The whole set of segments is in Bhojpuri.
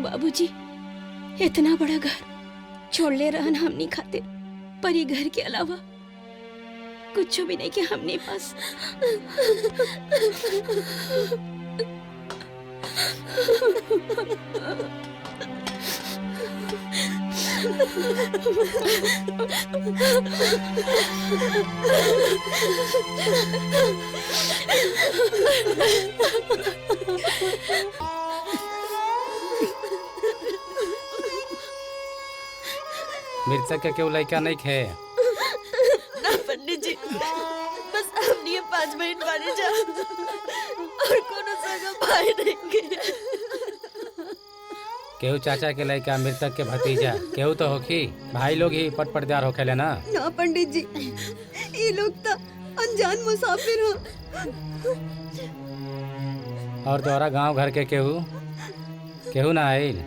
बाबूजी इतना बड़ा घर छोड़ ले रहन हमनी खातिर, पर ये घर के अलावा कुछ भी नहीं कि हमने पास। मृतक के केहू लड़का नहीं खे? ना पंडित जी, बस हमने 5 बहन मारे जा और कोनो सगा भाई नहीं के। केहू चाचा के लड़का, मृतक के भतीजा केहू तो होखी। भाई लोग ही पटपटदार होखेले ना। ना पंडित जी, ये लोग तो अनजान मुसाफिर हो। और तोहरा गांव घर के केहू ना आइल?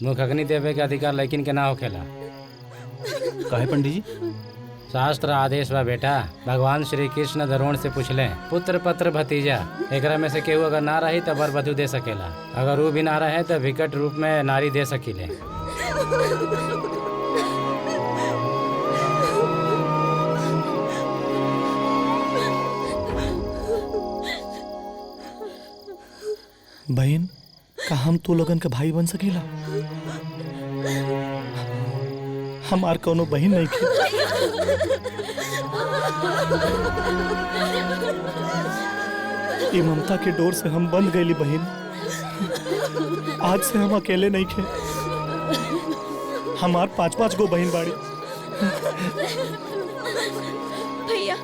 मुख अग्नि देवे के अधिकार लेकिन के ना होखेला। काहे पंडित जी? शास्त्र आदेश बा बेटा। भगवान श्री कृष्ण द्रोण से पूछले, पुत्र पत्र भतीजा एकरा में से केहू अगर ना रही तो वर वधु दे सकेला। अगर वो भी ना रहे तो विकट रूप में नारी दे सकीले। बहन, का हम तो लोगन के भाई बन सकीला? हमार कोनो बहन नहीं खे। ये ममता के डोर से हम बंध गईली बहन। आज से हम अकेले नहीं खे। हमार 5-5 गो बहन बाड़ी। भैया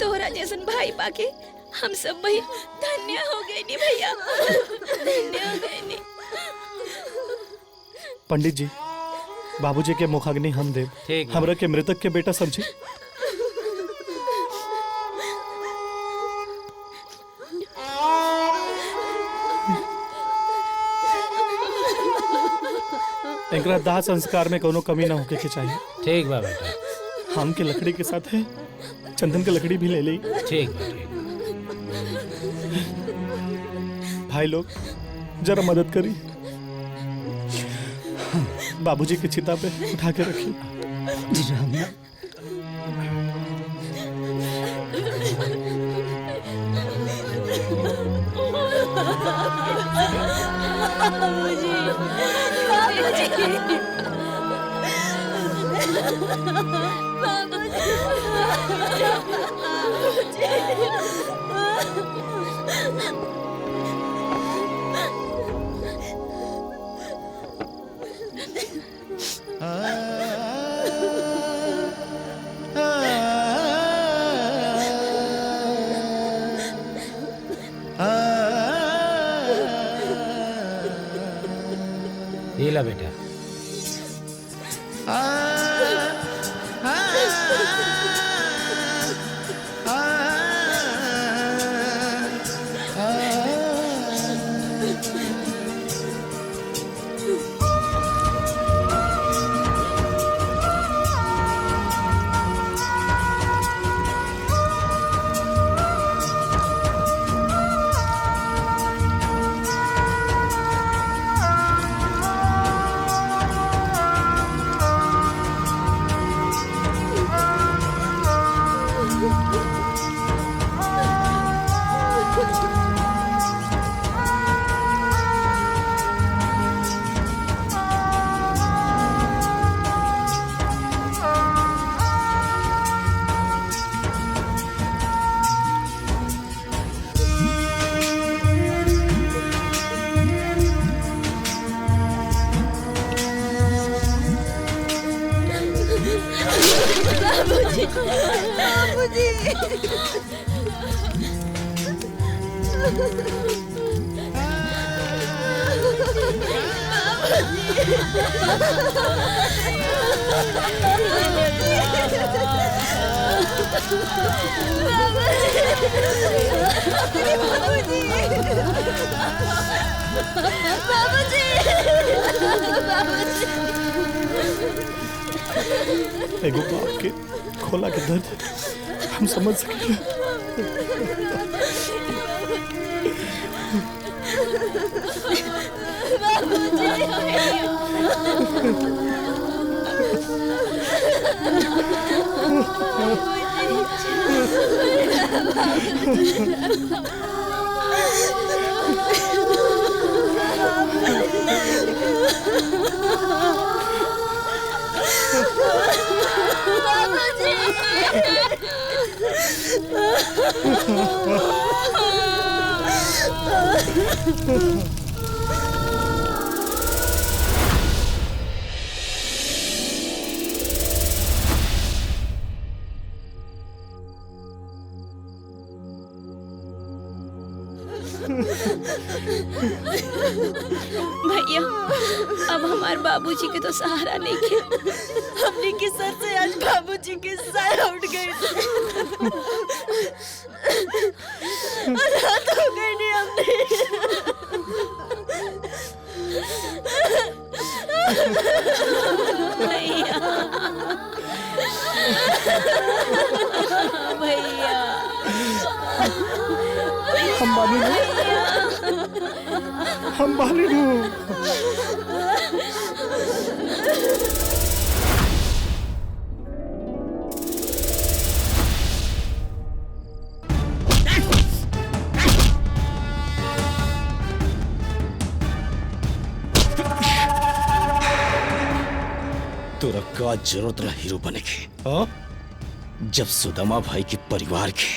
तोहरा जैसन भाई पाके हम सब भाई धन्य हो गए नी भैया, धन्य हो गए नी। पंडित जी, बाबूजी के मुखाग्नि हम देव। ठीक। हमरा के मृतक के बेटा समझी। एकरा दाह संस्कार में कोनो कमी ना होके के चाहिए। ठीक बा बेटा। हम के लकड़ी के साथ है चंदन के लकड़ी भी ले ली। ठीक बा, ठीक। भाई लोग जरा मदद करी, बाबूजी की चिता पे उठा के रखी। ये ला बेटा। एगो बाप के खोला के दर्द हम समझ सके। भैया अब हमारे बाबूजी के तो सहारा नहीं है। हमने के सर से आज बाबूजी की साया उठ गई। रात हो गई नहीं हमने। भैया भैया हम बानी नु, हम बानी नु। तोरा का जरूरत रहा हीरो बने की? हाँ? जब सुदामा भाई के परिवार के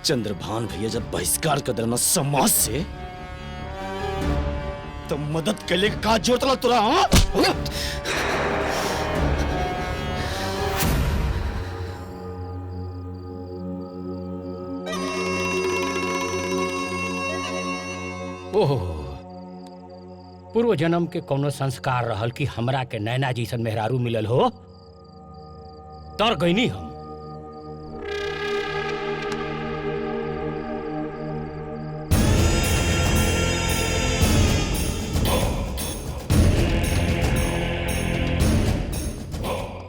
चंद्रभान भैया जब बहिष्कार कर देना समाज से, तो मदद के लिए का जरूरत रहा तोरा? हाँ? हाँ? ओह, पूर्व जन्म के कोनो संस्कार रहल कि हमरा के नैना जैसन मेहरारू मिलल हो, तर गईनी हम।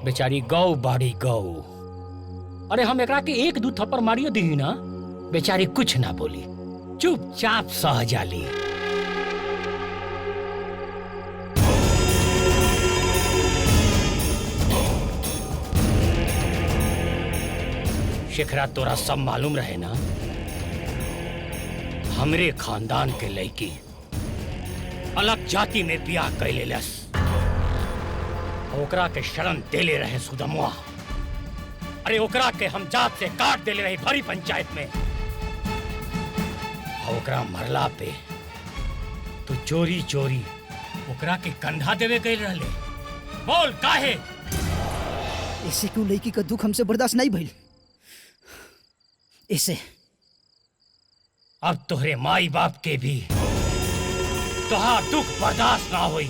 बेचारी गौ बाड़ी गौ। अरे हम एकरा के एक दू थप्पड़ मारियो दी ना, बेचारी कुछ ना बोली, चुपचाप सह जाली। शेखरा तोरा सब मालूम रहे ना, हमरे खानदान के लड़की अलग जाति में बियाह कैले लस, ओकरा के शरण देले रहे सुदमुआ। अरे ओकरा के हम जात से काट देले रहे भरी पंचायत में। ओकरा मरला पे तो चोरी चोरी ओकरा के कंधा देवे गए रहले। बोल काहे? ऐसे क्यों लड़की का दुख हमसे बर्दाश्त नहीं भइल? ऐसे अब तोहरे माई बाप के भी तोहार दुख बर्दाश्त ना होई।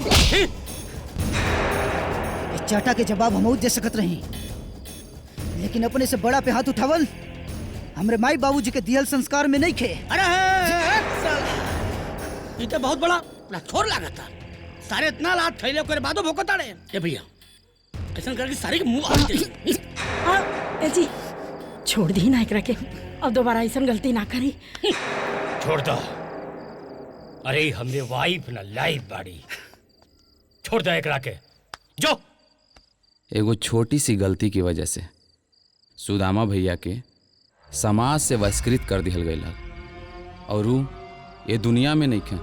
चाटा के जवाब हम दे सकत रही, लेकिन अपने से बड़ा पे हाथ उठावल हमरे माई बाबूजी के दियल संस्कार में नहीं खे। अरे ये तो बहुत बड़ा छोर लागत था। सारे इतना लात खैले करे बादो भोकता रहे। ए भैया ऐसा करके सारे के मुंह आ जाए। ए जी छोड़ दी ना एकरा के, अब दोबारा ऐसा गलती ना करी। छोड़ दो। अरे हमरे वाइफ ना लाइफ बाड़ी, छोड़ दो एकरा के। जो एगो छोटी सी गलती की वजह से सुदामा भैया के समाज से बहिष्कृत कर दिहल गई, और वो ये दुनिया में नहीं खे।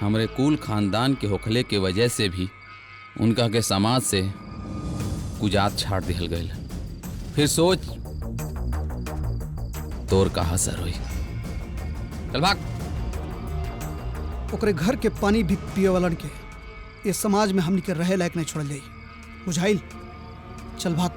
हमरे कुल खानदान के होखले के वजह से भी उनका के समाज से कुजात छाड़ दिहल गई। फिर सोच तोर का असर हुई। चल भाग। ओकरे घर के पानी भी पिए वालन के ये समाज में हमनी के रहे लायक नहीं छोड़ जाई। बुझाइल? चल भाग।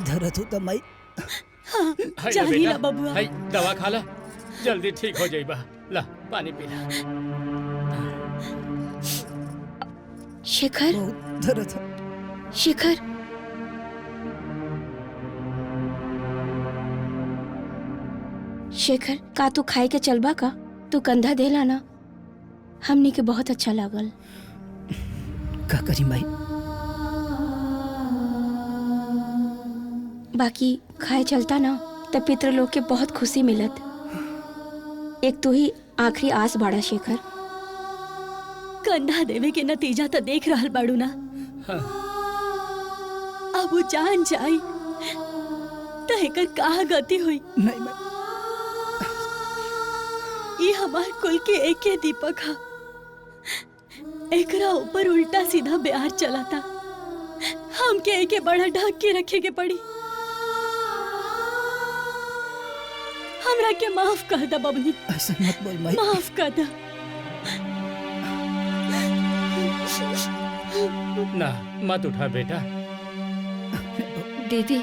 धरत हो त माई। जानी ना बबुआ। हाय दवा खा ला, जल्दी ठीक हो जाइबा। ला पानी पी ला। शेखर, बहुत धरत हो। शेखर, शेखर का तू खाए के चलबा का? तू कंधा देला ना, हमनी के बहुत अच्छा लागल। का करी माई? बाकी खाए चलता ना तब पितृ लोग के बहुत खुशी मिलत। एक तू ही आखिरी आस बाड़ा शेखर। कंधा देवे के नतीजा तो देख रहल बाड़ू ना। अब वो जान जाई तो एकर का गति हुई। नहीं मैं ये हमार कुल के एक ही दीपक हा। एकरा ऊपर उल्टा सीधा ब्याह चलाता। हमके एके बड़ा ढक के रखे के पड़ी। हमरा के माफ कर दा बबनी। ऐसा मत बोल माई। माफ कर दा। ना मत उठा बेटा। दीदी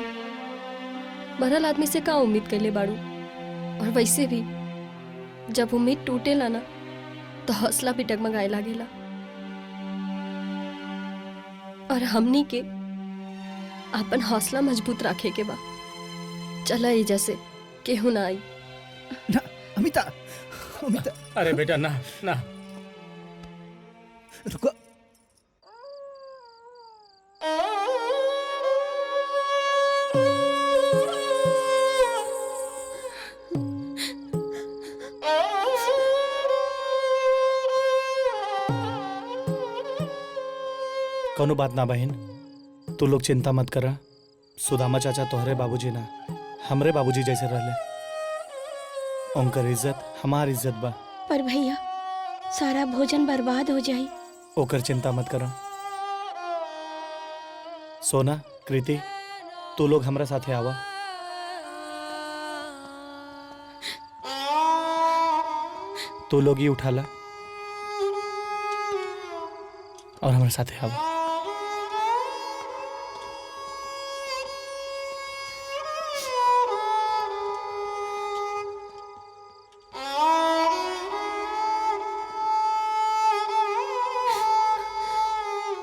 मरल आदमी से का उम्मीद कर ले बाड़ू। और वैसे भी जब उम्मीद टूटेला ना तो हौसला भी डगमगाए लागेला। और हमनी के अपन हौसला मजबूत रखे के बा। चला एजा से केहू ना आई। ना अमिता, अमिता अरे बेटा ना ना। रुको। कौनो बात ना बहन, तू लोग चिंता मत करा। सुदामा चाचा तोहरे बाबूजी ना हमरे बाबूजी जैसे रहले। उनकर इज्जत हमार इज्जत बा। पर भैया सारा भोजन बर्बाद हो जाई। ओकर चिंता मत करा। सोना, कृति, तू लोग हमरा साथे आवा। तू लोग ही उठाला और हमारे साथे आवा।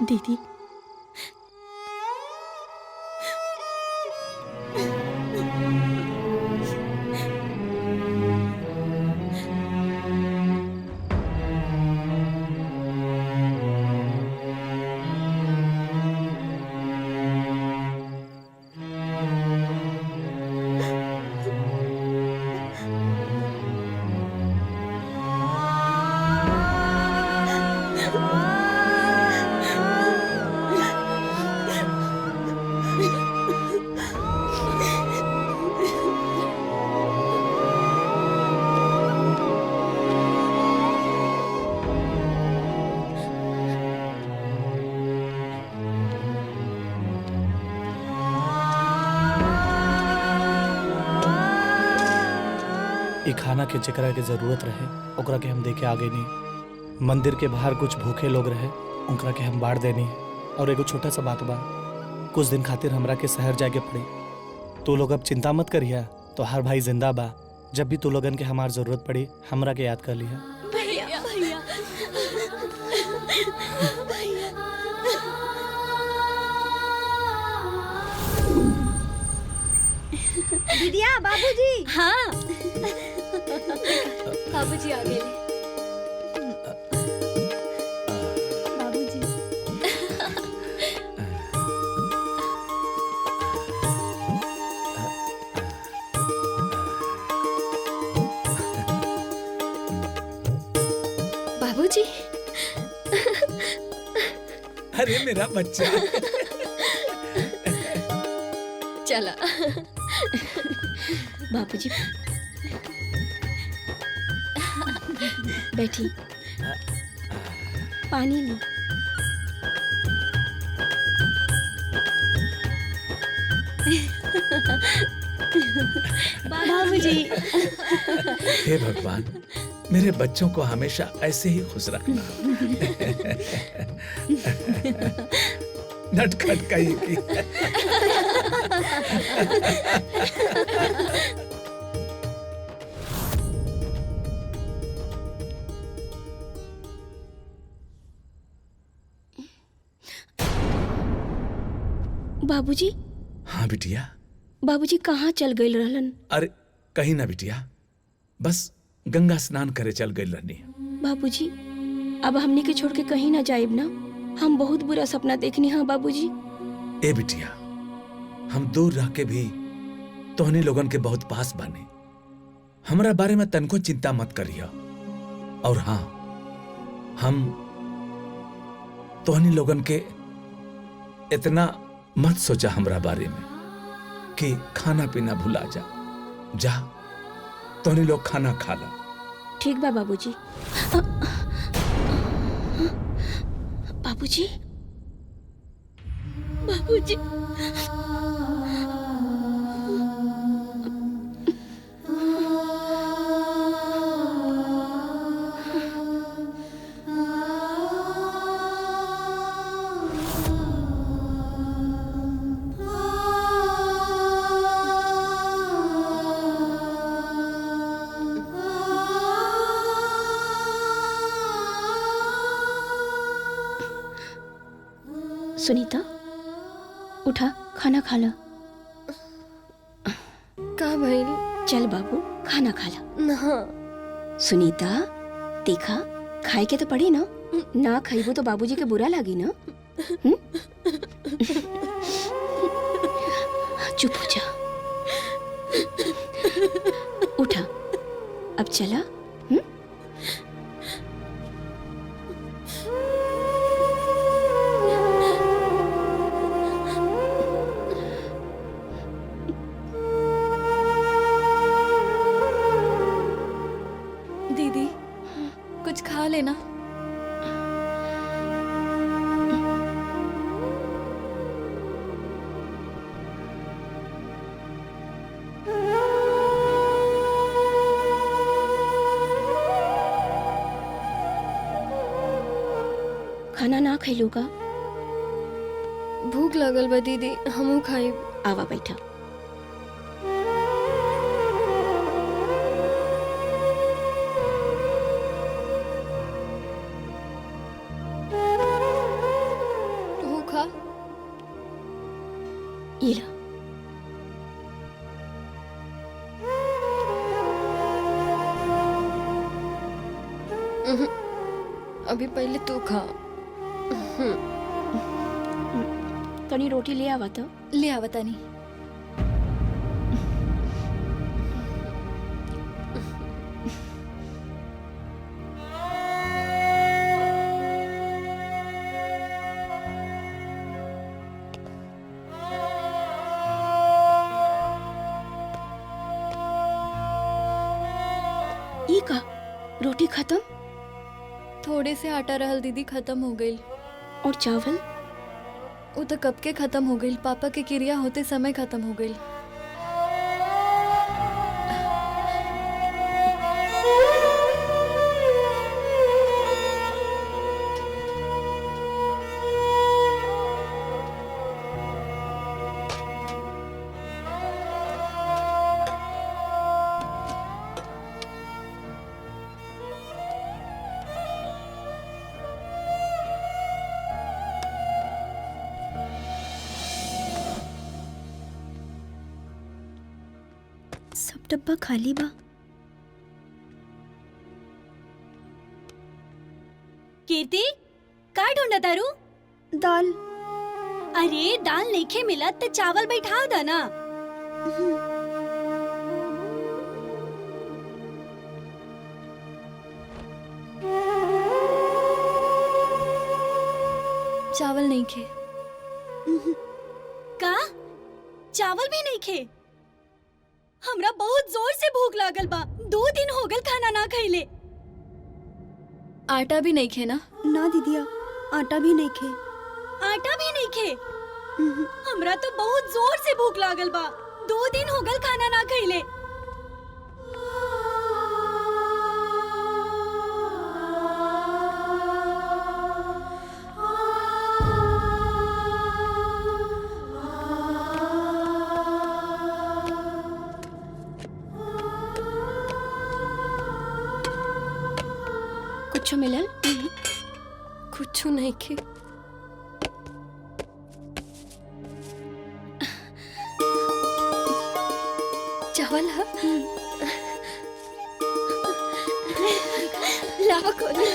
दीदी ई खाना के जेकरा के जरूरत रहे ओकरा के हम देके आगे नहीं। मंदिर के बाहर कुछ भूखे लोग रहे उनकरा के हम बांट देनी। और एगो छोटा सा बात बा, कुछ दिन खातिर हमरा के शहर जाके पड़ी। तू लोग अब चिंता मत करिया, तो हर भाई जिंदा बा। जब भी तू लोगन के हमार जरूरत पड़ी हमरा के याद कर लिया। भैया भैया दीदिया, बाबूजी। हाँ बाबूजी आ गए। बाबूजी बाबूजी। अरे मेरा बच्चा। चला बाबूजी बैठी, पानी लो। बाबूजी हे भगवान, मेरे बच्चों को हमेशा ऐसे ही खुश रखना। नटखट कहीं की। बाबूजी। हाँ बिटिया। बाबूजी कहाँ चल गए रहलन? अरे कहीं ना बिटिया, बस गंगा स्नान करे चल गई रहनी। बाबूजी अब हमने के छोड़ के कहीं ना जाइब ना। हम बहुत बुरा सपना देखनी। हाँ बाबूजी। ए बिटिया, हम दूर रह के भी तोहनी लोगन के बहुत पास बानी। हमरा बारे में तनको चिंता मत करिया। और हाँ, हम तोहनी लोगन के इतना मत सोचा हमरा बारे में कि खाना पीना भुला जा। तोहनी लोग खाना खा ला। ठीक बा बाबूजी। बाबूजी, बाबूजी। सुनीता, उठा, खाना खा ला। का भइल? चल बाबू, खाना खा ला। ना सुनीता, देखा, खाए के तो पड़ी ना। ना खाइबो तो बाबूजी के बुरा लागी ना। चुप हो जा। उठा, अब चला। दीदी, कुछ खा लेना। खाना ना खैलू का? भूख लगल बा दीदी, हमू खाइब। आवा बैठा। तू खा। ये ला। अभी पहले तू खा। तनी रोटी ले आवा तो। ले आवा तानी। ई का? रोटी खत्म? थोड़े से आटा रहल दीदी, खत्म हो गई। और चावल? वो तो कब के खत्म हो गई। पापा के क्रिया होते समय खत्म हो गई। सब डब्बा खाली बा। कीर्ति, का ढूंढा तारू? दाल। अरे दाल नइखे मिलत त चावल बैठा दा ना। चावल नहीं खे। का? चावल भी नहीं खे? हमरा बहुत जोर से भूख लागल बा। 2 दिन हो गल खाना ना खइले। आटा भी नहीं खे ना? ना दीदिया, आटा भी नहीं खे। आटा भी नहीं खे? हमरा तो बहुत जोर से भूख लागल बा। 2 दिन हो गल खाना ना खइले। कुछ मिलल? कुछ नहीं खे। चावल है? लावा कोनी।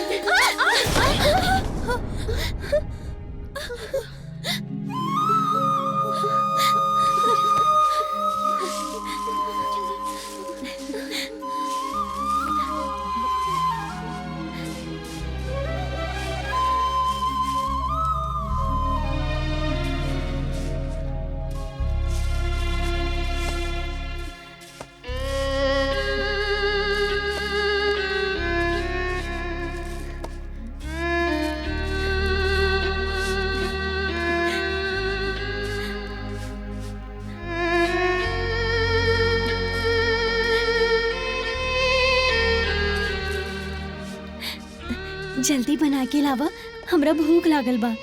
जल्दी बना के लावा, हमरा भूख लागल बा।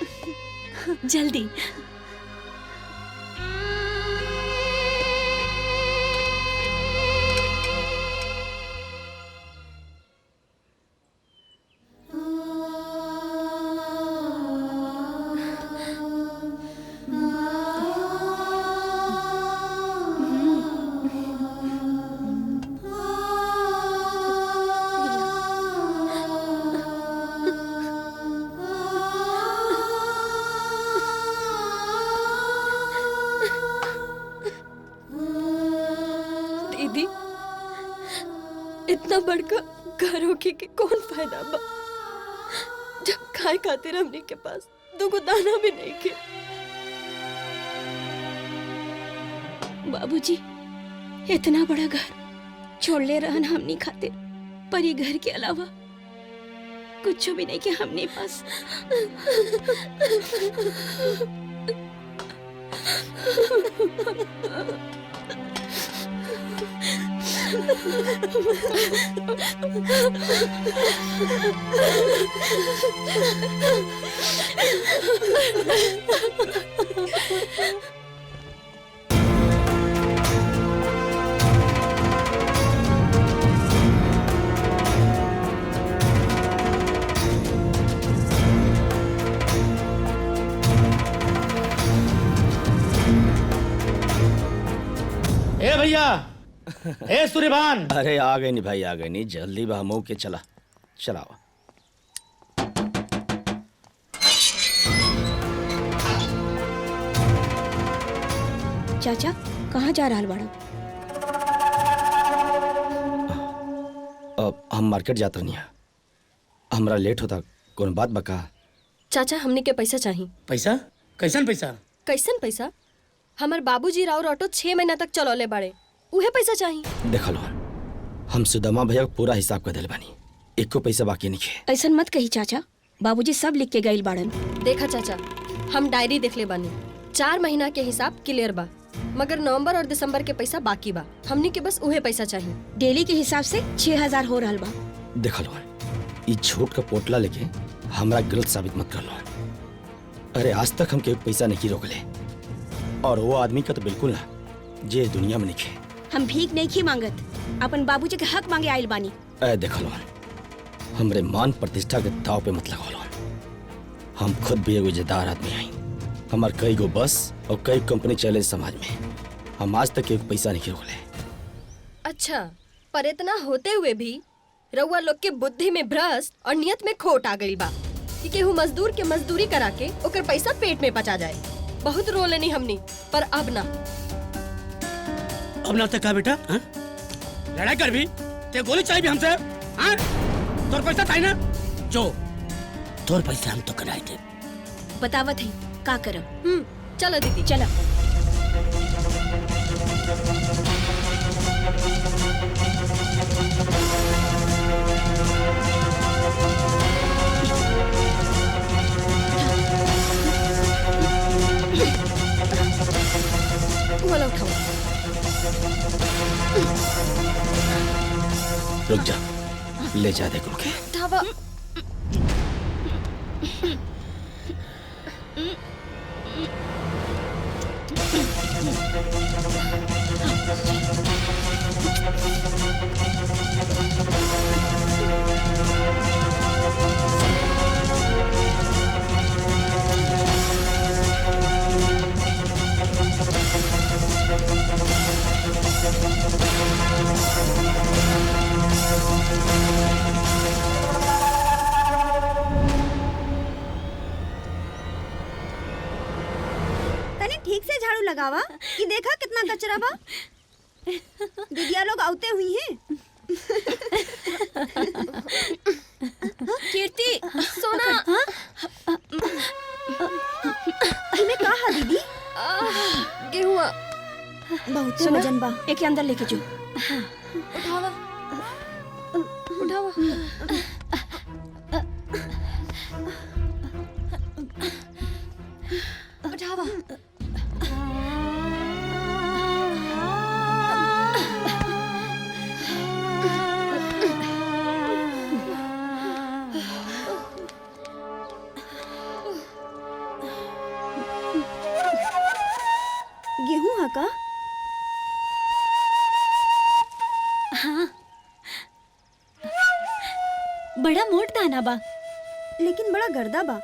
जल्दी। दीदी, इतना बड़का घर होके के कौन फायदा बा जब खाए खातिर हमने के पास दुगो दाना भी नहीं के। बाबूजी, इतना बड़ा घर छोड़ ले रहन हमनी खातिर, पर ये घर के अलावा कुछ भी नहीं के हमने पास। ए भैया, ए सूर्यभान। अरे आ गए नहीं भाई, आ गए नहीं, जल्दी बहामो के चला चलाओ। चाचा कहाँ जा रहा बाड़ा? अब हम मार्केट जाते नहीं, हमरा लेट होता, कौन बात बका? चाचा, हमने के पैसा चाहिए। पैसा? कैसन पैसा? कैसन पैसा? हमार बाबूजी राउर ऑटो 6 महीना तक चलौले बाड़े, उहे पैसा चाहिए। देख लो, हम सुदामा भैया को पूरा हिसाब कर दिल बानी, एको पैसा बाकी नहीं है। ऐसा मत कही चाचा, बाबूजी सब लिख के गइल बाड़न। देखा चाचा, हम डायरी देख ले बानी, 4 महीना के हिसाब क्लियर बा, मगर नवंबर और दिसंबर के पैसा बाकी बा। हमनी के बस उहे पैसा चाहिए। डेली के हिसाब से 6000 हो रहा बा। देख लो, ये छोट का पोटला लेके हमरा गलत साबित मत कर लो। अरे आज तक हम के पैसा नहीं रोकले, और वो आदमी का तो बिल्कुल ना, जे दुनिया में नहीं। हम भीख नहीं की मांगत, अपन बाबूजी के हक मांगे आइल बानी। देख लो, हमरे मान प्रतिष्ठा के दाव पे मत लगाओ लो। हम खुद भी एगो इज्जतदार आदमी आई, हमार कई गो बस और कई कंपनी चले समाज में, हम आज तक एक पैसा नहीं रोकले। अच्छा, पर इतना होते हुए भी रउआ लोग के बुद्धि में भ्रष्ट और नियत में खोट आ गई बा कि केहू मजदूर के मजदूरी करा के ओकर पैसा पेट में पचा जाए। बहुत रो लेनी हमनी, पर अब ना। अब ना तक का बेटा? हाँ? लड़ाई कर भी ते गोली चाहिए भी हमसे? हाँ? तोर पैसा चाहिए ना, जो तोर पैसा हम तो कराए थे। बतावत है का करब। चलो दीदी, चला। वाला उठाओ। रुक जा, ले जा दे के। धावा। तने ठीक से झाड़ू लगावा, कि देखा कितना कचरा बा। दीदिया लोग आउते हुई हैं। कीर्ति, सोना। इमे का हा दीदी? गेहुआ बहुत वजन बा। एक अंदर लेके जो। उठावा, उठावा। उठावा। गेहूं है का? हाँ, बड़ा मोट दाना बा, लेकिन बड़ा गर्दा बा।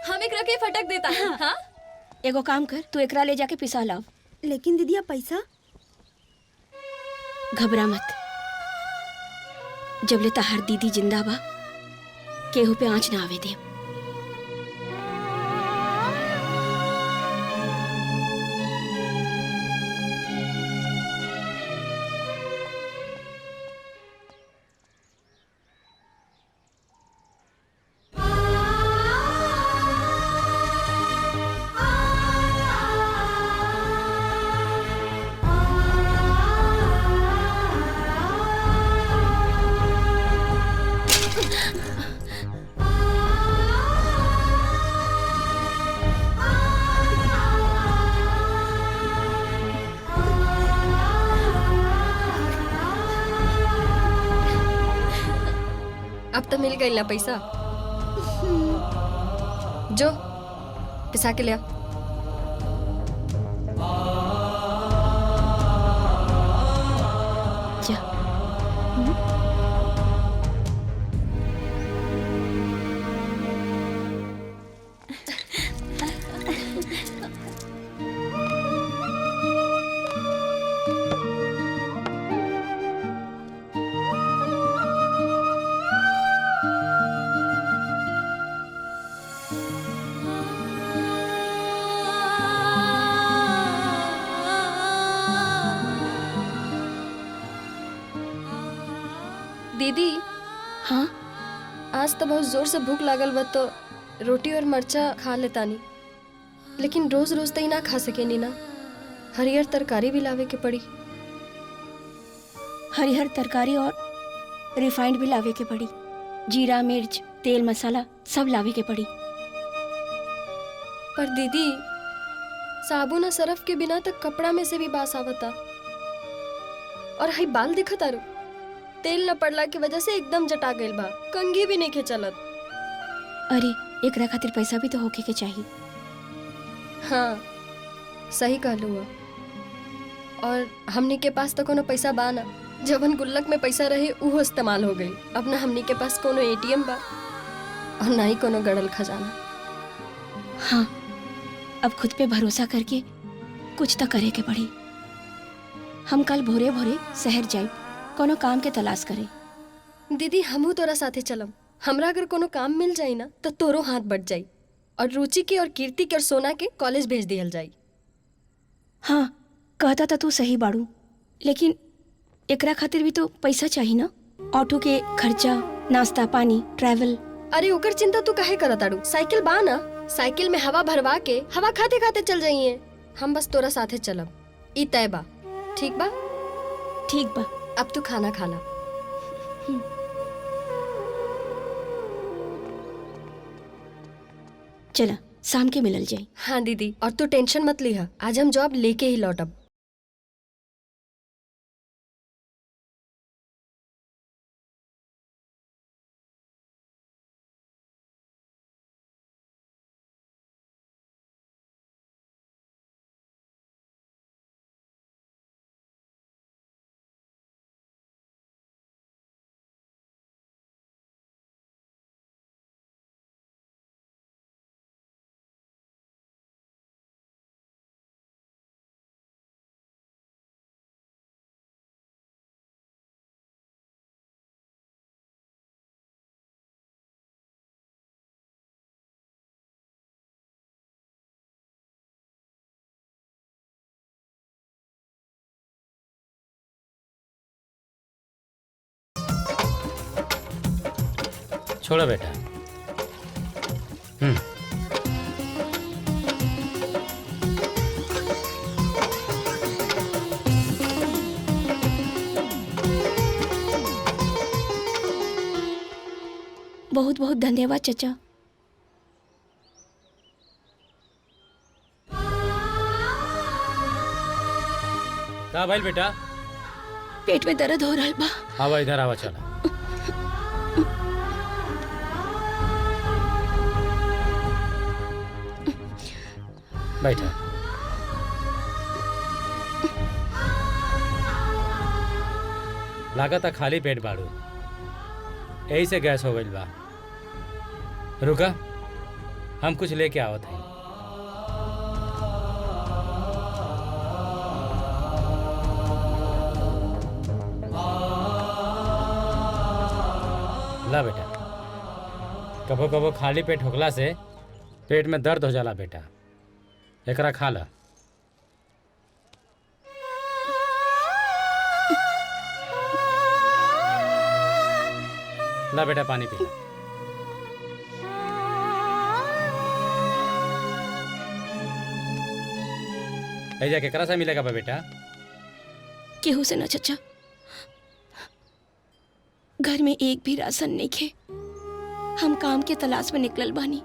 हम एकरा के फटक देता है। हाँ? एगो काम कर, तू एकरा ले जाके पिसा लाव। लेकिन दीदी पैसा? घबरा मत, जब ले तहार दीदी जिंदा बा केहू पे आँच ना आवे दे। अब तो मिल गई ना पैसा। जो पिसा के लिया। जा। दीदी। हाँ? आज तो बहुत जोर से भूख लागल बा, तो रोटी और मरचा खा लेता नहीं, लेकिन रोज रोज तो ही ना खा सके नी ना। हरियर तरकारी भी लावे के पड़ी। हरिहर तरकारी और रिफाइंड भी लावे के पड़ी। जीरा मिर्च तेल मसाला सब लावे के पड़ी। पर दीदी, साबुन और सरफ के बिना तक कपड़ा में से भी बास आवता। और हई बाल दिखत आरू, तेल न पड़ला की वजह से एकदम जटा गइल बा, कंघी भी नहीं चलत। अरे एकरा खातिर पैसा भी तो होके के चाहिए। हाँ, सही कहलू हुआ। और हमनी के पास तो कोनो पैसा बा ना, जबन गुल्लक में पैसा रहे उहो इस्तेमाल हो गई। अब ना हमनी के पास कोनो एटीएम बा और ना ही कोनो गड़ल खजाना। हाँ, अब खुद पे भरोसा करके कुछ तो करे के पड़ी। हम कल भोरे भोरे शहर जाए, कोनो काम के तलाश करे। दीदी हमहू तोरा साथे चलम। हमरा अगर कोनो काम मिल जाई ना तो तोरो हाथ बढ़ जाई, और रुचि के और कीर्ति के और सोना के कॉलेज भेज दिहल जाई। हाँ, कहता था तू सही बाड़ू, लेकिन एकरा खातिर भी तो पैसा चाहिए ना। ऑटो के खर्चा, नाश्ता पानी, ट्रैवल। अरे ओकर चिंता तू काहे करत आड़ू? साइकिल बा ना, साइकिल में हवा भरवा के हवा खाते खाते चल जाइए। हम बस तोरा साथे चलब, ई तय बा। ठीक बा? ठीक बा। अब तू खाना खा ला। चला शाम के मिलल जाए। हाँ दीदी, और तू टेंशन मत लिहा, आज हम जॉब लेके ही लौटब। छोड़ो बेटा। बहुत बहुत धन्यवाद चाचा। का भाई बेटा? पेट में दर्द हो रहा बा। आवा इधर आवा, चला। बैठा। लागत है खाली पेट बाड़ू, यही से गैस हो गई बा। रुका, हम कुछ लेके आवत हैं। ला बेटा, कबो कबो खाली पेट होखला से पेट में दर्द हो जाला बेटा, एकरा खा ला। ला बेटा पानी पी ला। ऐजा केकरा से मिलेगा बा बेटा? केहू से ना चचा, घर में एक भी राशन नहीं खे। हम काम के तलाश में निकलल बानी,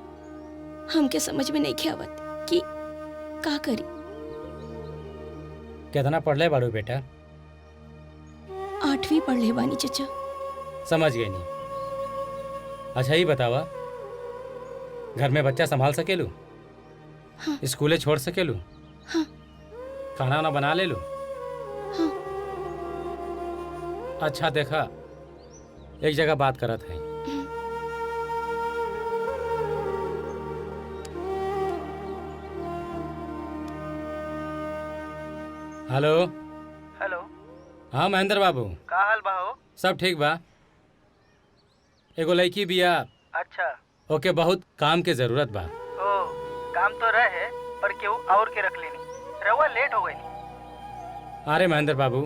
हमके समझ में नहीं खे आवत कि का करी। कितना पढ़ले बाड़ू बेटा? 8वीं पढ़ ले बानी चचा। समझ गई नहीं। अच्छा ही बतावा, घर में बच्चा संभाल सकेलू? हाँ। स्कूले छोड़ सकेलू? हाँ। खाना वाना बना ले लू? हाँ। अच्छा देखा, एक जगह बात करत है। हेलो। हेलो। हाँ महेंद्र बाबू, का हाल बा हो? सब ठीक बा। एगो लड़की बिया। अच्छा। ओके बहुत काम के जरूरत बा। ओ, काम तो रहे पर केहू और के रख लेनी, रउआ लेट हो गई। अरे महेंद्र बाबू,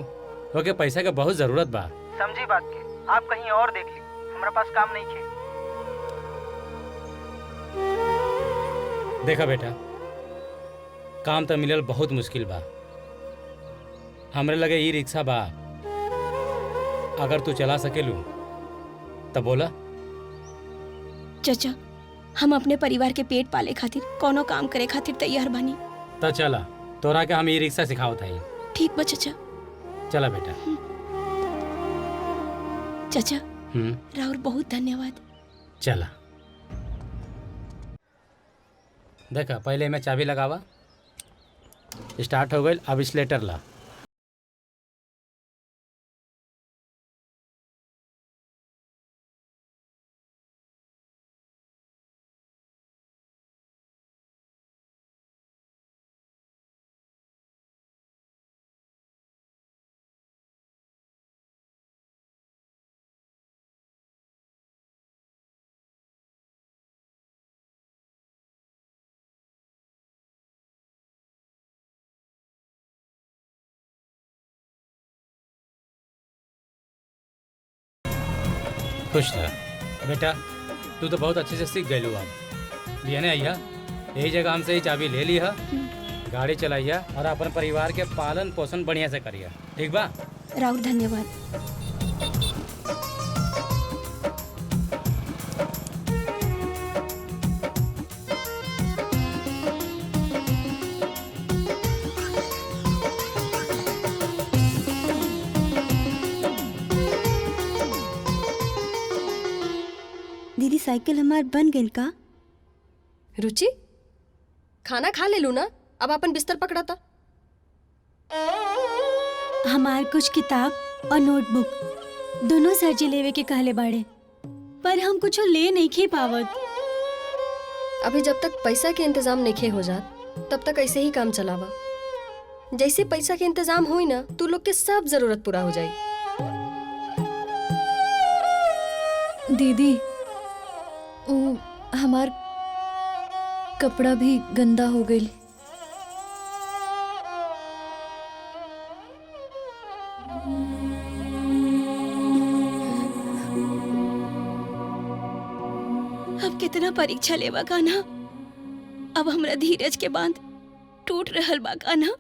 ओके पैसा के बहुत जरूरत बा। समझी बात के, आप कहीं और देख ली, हमारा पास काम नहीं खे। देखा बेटा, काम तो मिलल बहुत मुश्किल बा। हमरे लगे ई रिक्शा बा, अगर तू चला सकेलू तब बोला। चचा, हम अपने परिवार के पेट पाले खातिर कोनो काम करे खातिर तैयार बानी। तो चला, तोरा के हम ई रिक्शा सिखावत हई। ठीक बा चचा। चला बेटा। चचा, राउर बहुत धन्यवाद। चला। देखा, पहले मैं चाबी लगावा। स्टार्ट हो गई, अब स्लेटर ला। खुश था बेटा, तू तो बहुत अच्छे से सीख गई। अब लिया आइया, यही जगह हमसे ही चाबी ले लिया, गाड़ी चलाइया और अपन परिवार के पालन पोषण बढ़िया से करिया। ठीक बा? राउर धन्यवाद। दीदी, साइकिल हमार बन गइल का? रुचि, खाना खा ले लू ना, अब अपन बिस्तर पकड़ा था। हमार कुछ किताब और नोटबुक दोनों सर जी लेवे के कहले बाड़े, पर हम कुछ ले नहीं खे पावत। अभी जब तक पैसा के इंतजाम नहीं खे हो जात, तब तक ऐसे ही काम चलावा। जैसे पैसा के इंतजाम हुई ना, तू लोग के सब जरूरत पूरा हो जाई। दीदी, वो हमार कपड़ा भी गंदा हो गई। अब कितना परीक्षा लेवा कान्हा, अब हमरा धीरज के बांध टूट रहल बा कान्हा।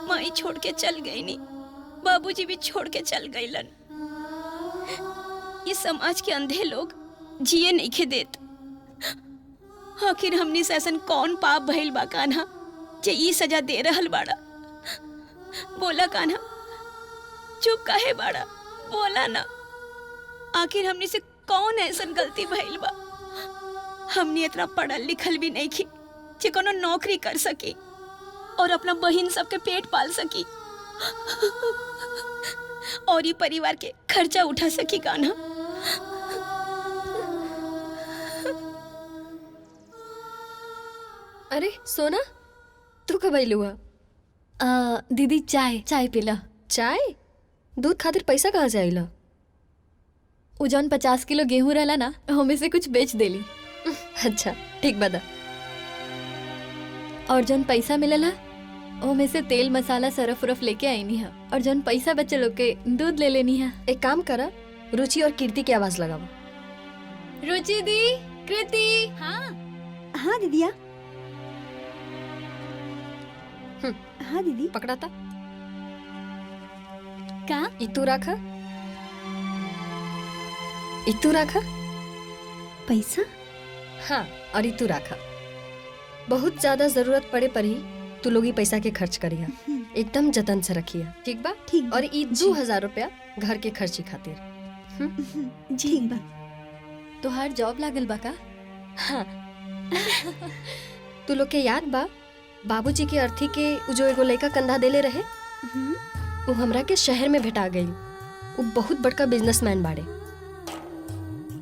माई छोड़ के चल गई नी, बाबूजी भी छोड़ के चल गईलन। ये समाज के अंधे लोग जिए नहीं खे देत। आखिर हमनी से ऐसन कौन पाप भइल बा कान्हा जे ई सजा दे रहल बाड़ा? बोला कान्हा, चुप काहे बाड़ा? बोला ना, आखिर हमनी से कौन ऐसन गलती भइल बा? हमनी इतना पढ़ल लिखल भी नहीं की, जे कोनो नौकरी कर सकी और अपना बहन सबके पेट पाल सकी और ये परिवार के खर्चा उठा सकी कान्हा। अरे सोना, तू कब आई हुआ? दीदी चाय पीला। चाय? दूध खातिर पैसा कहाँ से आइला? उ जौन 50 किलो गेहूं रहला ना, हमें से कुछ बेच देली। अच्छा ठीक बता। और जौन पैसा मिलला ओमे से तेल मसाला सरफ उरफ लेके आईनी है, और जौन पैसा बचे लोग के दूध ले लेनी है। एक काम करा, रुचि और कीर्ति की आवाज लगाओ। रुचि दी, कृति। हाँ दीदिया। हाँ दीदी। पकड़ाता का? इतू रखा, इतू रखा पैसा। हाँ, और इतू रखा। बहुत ज्यादा जरूरत पड़े पर ही तू लोग ही पैसा के खर्च करिया, एकदम जतन से रखिया, ठीक बा? ठीक। और ई 2000 रुपया घर के खर्ची खातिर। ठीक बा। तोहार जॉब लागल बा का? हाँ। तू लोग के याद बा बाबूजी के अर्थी के उ जो एगो लड़का कंधा देले रहे, वो हमरा के शहर में भेटा गई। वो बहुत बड़का बिजनेसमैन बाड़े।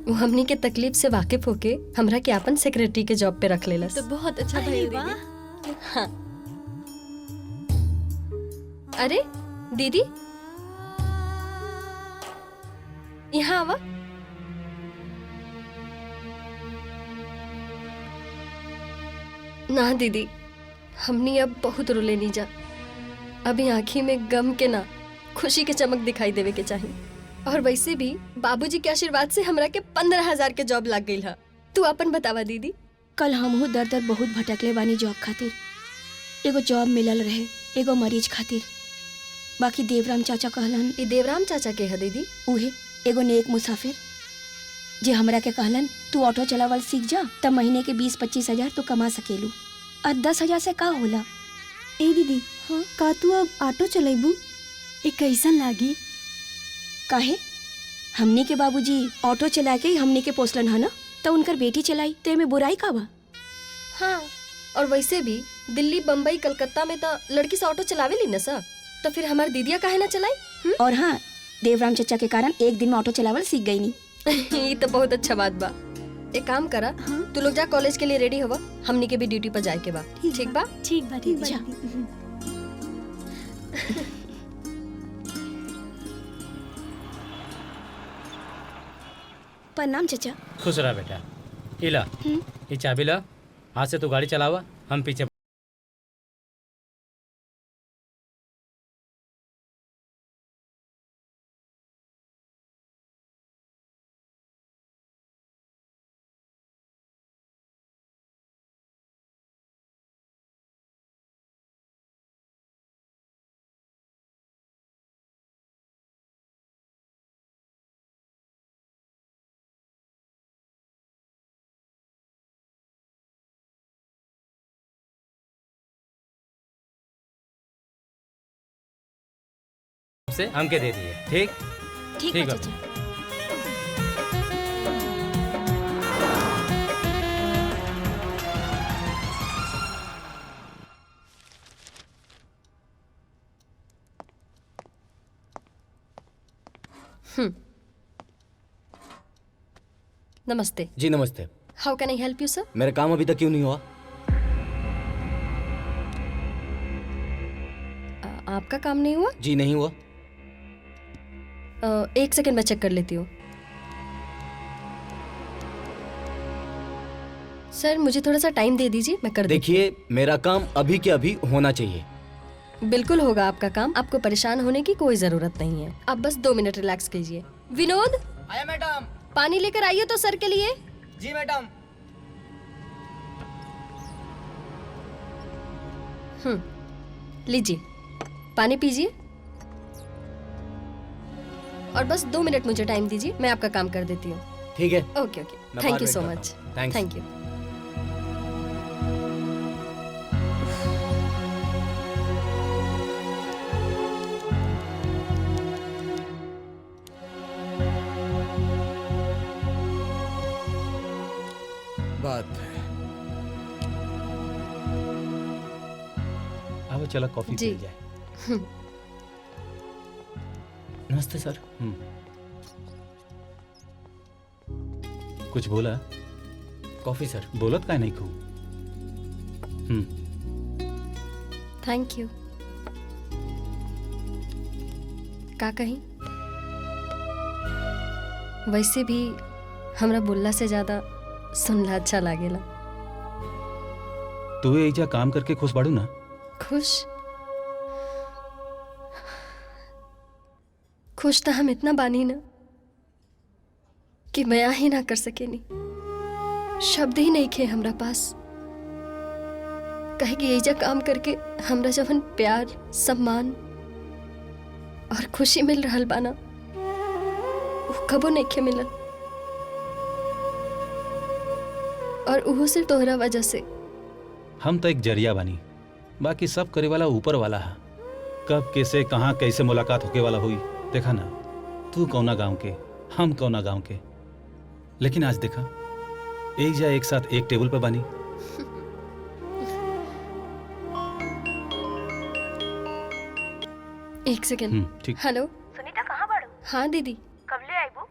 वो हमनी के तकलीफ से वाकिफ होके हमरा के अपन सेक्रेटरी के जॉब पे रख लेलस। तो बहुत अच्छा भइल दीदी। हाँ। अरे दीदी, यहाँ आवा। ना दीदी, हमनी अब बहुत रोले नहीं जा। अभी आँखी में गम के ना खुशी के चमक दिखाई देवे के चाहिए। और वैसे भी बाबूजी के आशीर्वाद से हमरा के 15,000 के जॉब लग गई है। तू अपन बतावा दीदी। कल हमहू दर दर बहुत भटकले बानी जॉब खातिर। एगो जॉब मिलल रहे एगो मरीज खातिर। बाकी देवराम चाचा कहलन। ये देवराम चाचा के है दीदी? उहे एगो नेक मुसाफिर जे हमरा के कहलन तू ऑटो चलावल सीख जा, तब महीने के 20-25 हजार तो कमा सकेलू। और 10,000 से का होला? ए दीदी, हाँ का तू अब ऑटो चलेबू? ए कैसन लागी? काहे? हमनी के बाबूजी ऑटो चला के हमनी के पोसलन है ना, तो उनकर बेटी चलाई तो में बुराई का बा? हाँ, और वैसे भी दिल्ली, बम्बई, कलकत्ता में तो लड़की से ऑटो चलावे ली ना सर, तो फिर हमार दीदिया काहे ना चलाई? और हाँ, देवराम चचा के कारण एक दिन में ऑटो चलावल सीख गई नी। ये तो बहुत अच्छा बात बा। एक काम करा, तू लोग जा कॉलेज के लिए रेडी होवा, हमनी के भी ड्यूटी पर जाए के बा। ठीक बा? ठीक बा दीदी। प्रणाम चचा। खुश रहा बेटा। इला ये चाबी ला, आज से तू गाड़ी चलावा, हम पीछे। से हमके दे दिए। ठीक ठीक बा चचा। नमस्ते जी नमस्ते। हाउ कैन आई हेल्प यू सर? मेरा काम अभी तक क्यों नहीं हुआ? आपका काम नहीं हुआ? जी नहीं हुआ। 1 सेकंड में चेक कर लेती हूँ। सर मुझे थोड़ा सा टाइम दे दीजिए, मैं कर देती देखिए मेरा काम अभी के अभी होना चाहिए। हूँ। बिल्कुल होगा आपका काम, आपको परेशान होने की कोई जरूरत नहीं है। आप बस 2 मिनट रिलैक्स कीजिए। विनोद, आया मैडम। पानी लेकर आइए तो सर के लिए। जी मैडम। लीजिए पानी पीजिए और बस 2 मिनट मुझे टाइम दीजिए, मैं आपका काम कर देती हूँ। ठीक है। ओके ओके, thank you so much. Thank you. बात है आओ चलो कॉफी जी। पी जाए। हम्म, नमस्ते सर। कुछ बोला? कॉफी सर। बोलत का नहीं कहूँ। Thank you. का कहीं वैसे भी हमरा बोलला से ज्यादा सुनला अच्छा लागेला। तू एजा काम करके खुश बाड़ू ना? खुश खुश तो हम इतना बानी ना कि बयां ही ना कर सकेनी। शब्द ही नहीं खे हमरा पास। कहे कि एजा काम करके हमरा जवन प्यार, सम्मान और खुशी मिल रहल बाना वो कबो नहीं खे मिलल। और वो सिर्फ तोहरा वजह से। हम तो एक जरिया बानी, बाकी सब करे वाला ऊपर वाला है। कब कैसे कहाँ कैसे मुलाकात होके वाला हुई देखा ना। तू कौना गांव के, हम कौना गांव के, लेकिन आज देखा एक जा एक साथ एक टेबल पे बानी। एक सेकेंड। ठीक। हेलो सुनीता कहाँ बाड़ू? हाँ दीदी, कब ले आईबू?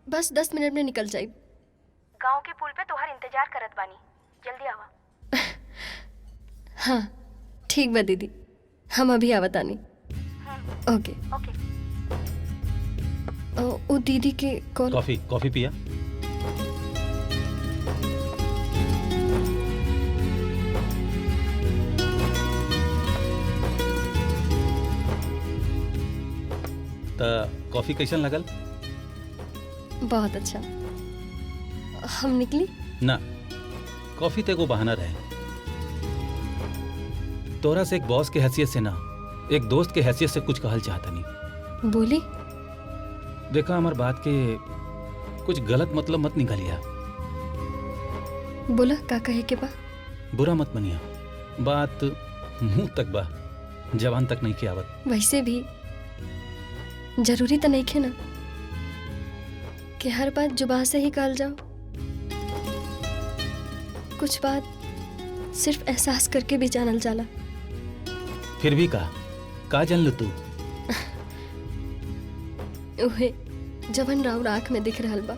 बस 10 मिनट में निकल जाए। गांव के पुल पे तोहार इंतजार करत बानी, जल्दी आवा। हाँ ठीक बा दीदी, हम अभी आवतानी। ओके। ओके। वो दीदी के कॉल। कॉफी पिया? कॉफी कैसन लगल? बहुत अच्छा। हम निकली ना, कॉफी तो एगो बहाना रहे। तोरा से एक बॉस के हैसियत से ना, एक दोस्त के हैसियत से कुछ कहल चाहता नहीं। बोली। देखा हमार बात के कुछ गलत मतलब मत निकालिया। बोला का कहे के बा? बुरा मत मनिया, बात मुंह तक बा, जवान तक नहीं के आवत। वैसे भी जरूरी तो नहीं खे ना कि हर बात जुबान से ही कहल जाओ। कुछ बात सिर्फ एहसास करके भी जानल जाला। फिर भी का जान लो तू? उहे जवन राउर आँख में दिख रहल बा।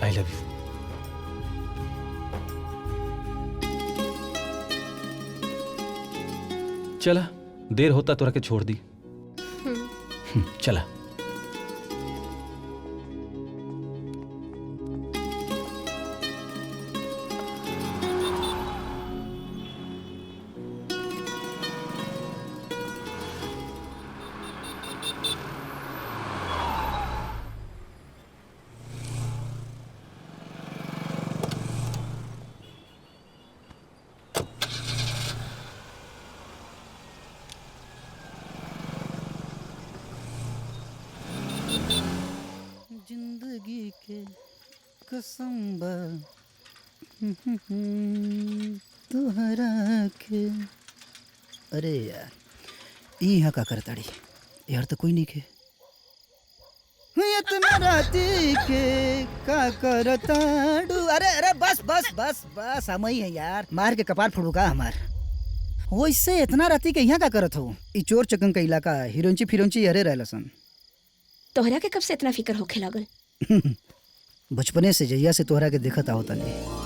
I love you. चला, देर होता तोरा के छोड़ दी। चला। जिंदगी के कसम बा तोहरा के। अरे यार यहाँ का करताड़ी यार, तो कोई नहीं के। इतना राती के का करताड़ू। अरे अरे बस बस बस बस, हम ही है यार, मार के कपार फोड़ूगा हमार। वैसे इतना राती के यहाँ का करत हो? ई चोर चकन का इलाका, हिरोंची फिरोंची अरे रहला सन। तोहरा के कब से इतना फिक्र होखे लागल? बचपने से जहिया से तोहरा के देखत आओ तनी।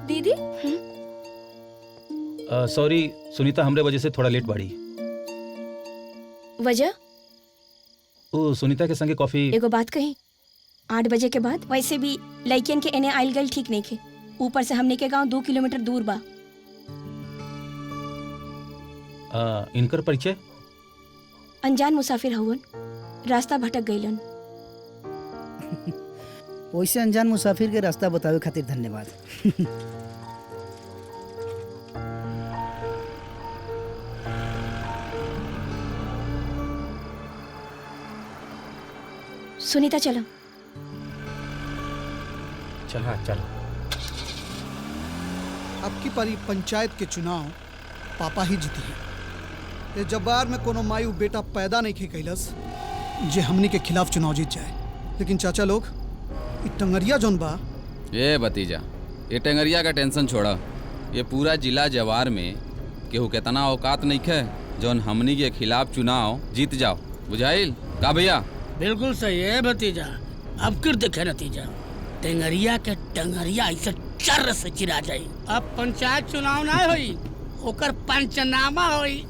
दीदी सॉरी सुनीता, हमरे वजह से थोड़ा लेट बाड़ी। वजह? ओ सुनीता के संगे कॉफी। एगो बात कही, 8 बजे के बाद वैसे भी लड़कियन के एने आइल गल ठीक नहीं खे। ऊपर से हमने के गांव 2 किलोमीटर दूर बा। इनकर परिचय? अनजान मुसाफिर हवन, रास्ता भटक गईलन। वैसे अनजान मुसाफिर के रास्ता बतावे खातिर धन्यवाद। सुनीता चलो। चल हाँ चल। अब की पारी पंचायत के चुनाव पापा ही जीती है। ये जब्बार में कोनो मायू बेटा पैदा नहीं खे कैलस जे हमनी के खिलाफ चुनाव जीत जाए। लेकिन चाचा लोग इ टंगरिया जोन बा, ये भतीजा, ये टेंगरिया का टेंशन छोड़ा। ये पूरा जिला जवार में केहू केतना औकात नहीं खे जौन हमनी के खिलाफ चुनाव जीत जाओ। बुझाइल का भैया? बिल्कुल सही है भतीजा। अब किर देखे नतीजा, टेंगरिया के टंगरिया ऐसे चर से चिरा जाई। अब पंचायत चुनाव ना होई, ओकर पंचनामा होई।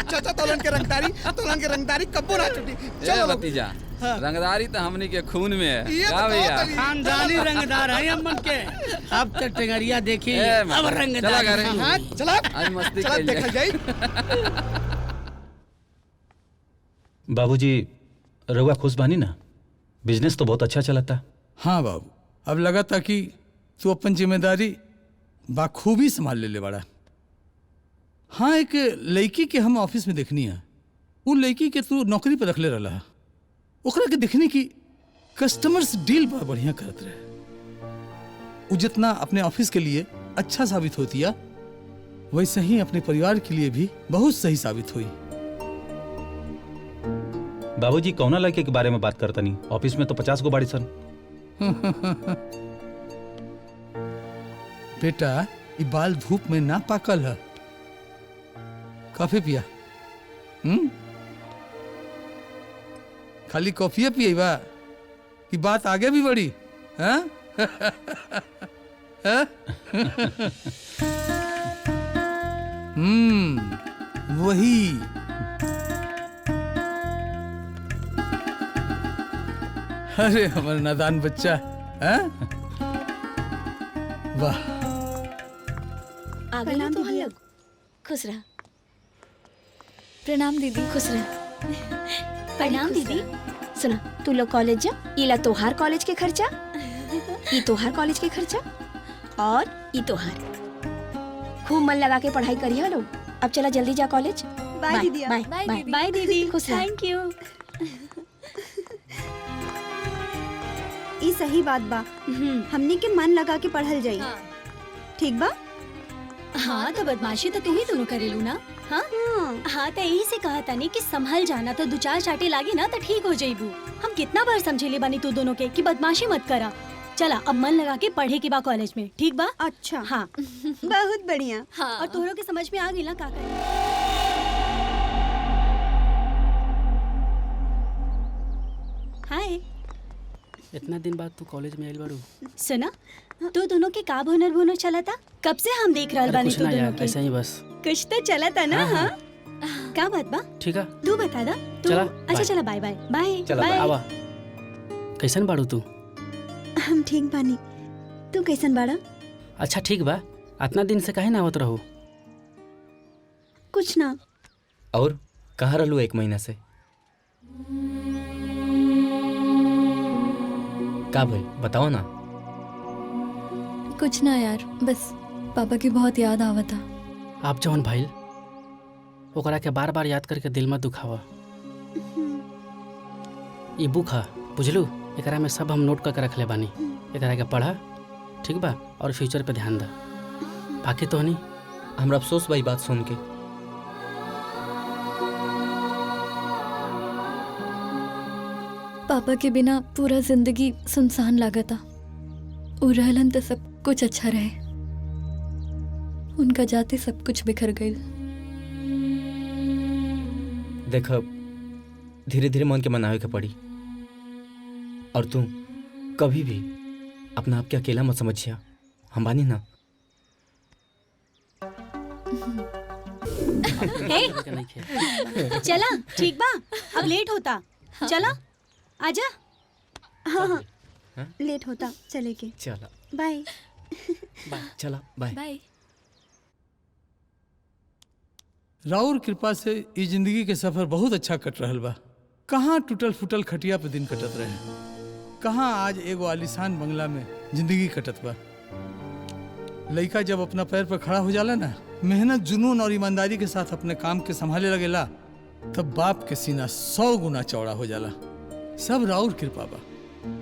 चाचा तोलन के रंगदारी कब्बो ना टूटी। चलो भतीजा, रंगदारी तो हमनी के खून में है। ये का भैया? खानदानी रंगदार है अम्मन के। अब तो टेंगरिया देखी, अब रंगदार। चला घरे। हाँ, चला। आज मस्ती चला, कइल देखल जाए। बाबूजी रउआ खुश बानी ना? बिजनेस तो बहुत अच्छा चलता। हाँ बाबू, अब लगा था कि तू अपन जिम्मेदारी बाखूबी संभाल ले बड़ा। हाँ, एक लड़की के हम ऑफिस में देखनी है। वो लड़की के तू नौकरी पर रख ले रहा, ओकरा के देखने की कस्टमर्स डील पर बढ़िया करत रहे। वो जितना अपने ऑफिस के लिए अच्छा साबित होती है, वैसे ही अपने परिवार के लिए भी बहुत सही साबित हुई। बाबूजी कौना लड़के के बारे में बात करता नहीं? ऑफिस में तो 50 गो बाड़ी सन। बेटा, ये बाल धूप में ना पाकल है। कॉफी पिया? खाली कॉफी पिएबा कि बात आगे भी बढ़ी? हाँ? वही। अरे हमारा नादान बच्चा। हाँ? वाह। आ गए ना तो हम लोग। खुश रह। प्रणाम दीदी। खुश रह। प्रणाम दीदी। सुना, तू लोग कॉलेज जा। इला तोहार कॉलेज के खर्चा, ई तोहार कॉलेज के खर्चा, और ई तोहार। खूब मन लगा के पढ़ाई करिए लोग। अब चला जल्दी जा कॉलेज। बाय दीदी। बाय बाय बाय दीदी। खुश रह। Thank you. ई सही बात बा, हमनी के मन लगा के पढ़ल जाई। ठीक बा? हाँ, तो बदमाशी तो तुम ही दोनों करेलू ना। हाँ हाँ, तो यही से कहा तानी कि संभल जाना, तो दो चार चाटे लागे ना तो ठीक हो जाइबू। हम कितना बार समझेले बानी तू दोनों के कि बदमाशी मत करा। चला अब मन लगा के पढ़े की बा कॉलेज में। ठीक बा? अच्छा। हाँ बहुत बढ़िया। हाँ। और तोहरों के समझ में आ गई ना का करे। हाय। इतना दिन बाद तू कॉलेज में आइल बाड़ू। सुना, तू दोनों के का भुनर भुनर चला था? कब से हम देख रहल बानी तू दोनों के। ऐसा ही बस कुछ तो चला था ना। हाँ। क्या बात बा? ठीक है, तू बता दा। तू चला, अच्छा बाय। चला, बाय बाय बाय चला बाय। आवा। कैसन बाड़ू तू? हम ठीक बानी, तू कैसन बाड़ा? अच्छा ठीक बा। इतना दिन से काहे ना आवत रहू? कुछ ना। और कहाँ रहलू 1 महीना से? का भाई बताओ ना। कुछ ना यार, बस पापा की बहुत याद आवता। आप जवन भाई ओकरा के बार बार याद करके दिल में दुखावा। ये बुक है, बुझलू? एकरा में सब हम नोट करके रख ले बानी। एकरा के पढ़ा, ठीक बा? और फ्यूचर पे ध्यान दा। बाकी तो नहीं। हमरा अफसोस भाई बात सुन के। पापा के बिना पूरा जिंदगी सुनसान लागता। उ रहलन तो सब कुछ अच्छा रहे, उनका जाते सब कुछ बिखर गई। देख, धीरे धीरे मन के मनावे के पड़ी। और तू कभी भी अपना आप के अकेला मत समझिया, हम बानी ना। चला ठीक बा, अब लेट होता। चला आजा। हाँ हाँ, लेट होता, चले के। चला बाय। चला बाय। बाय। राउर कृपा से ये जिंदगी के सफर बहुत अच्छा कट रहल बा। कहाँ टूटल फूटल खटिया पे दिन कटत रहे, कहाँ आज एगो आलीशान बंगला में जिंदगी कटत बा। लड़का जब अपना पैर पर खड़ा हो जाला ना, मेहनत, जुनून और ईमानदारी के साथ अपने काम के संभाले लगेला, तब बाप के सीना 100 गुना चौड़ा हो जाला। सब राउर कृपा बा।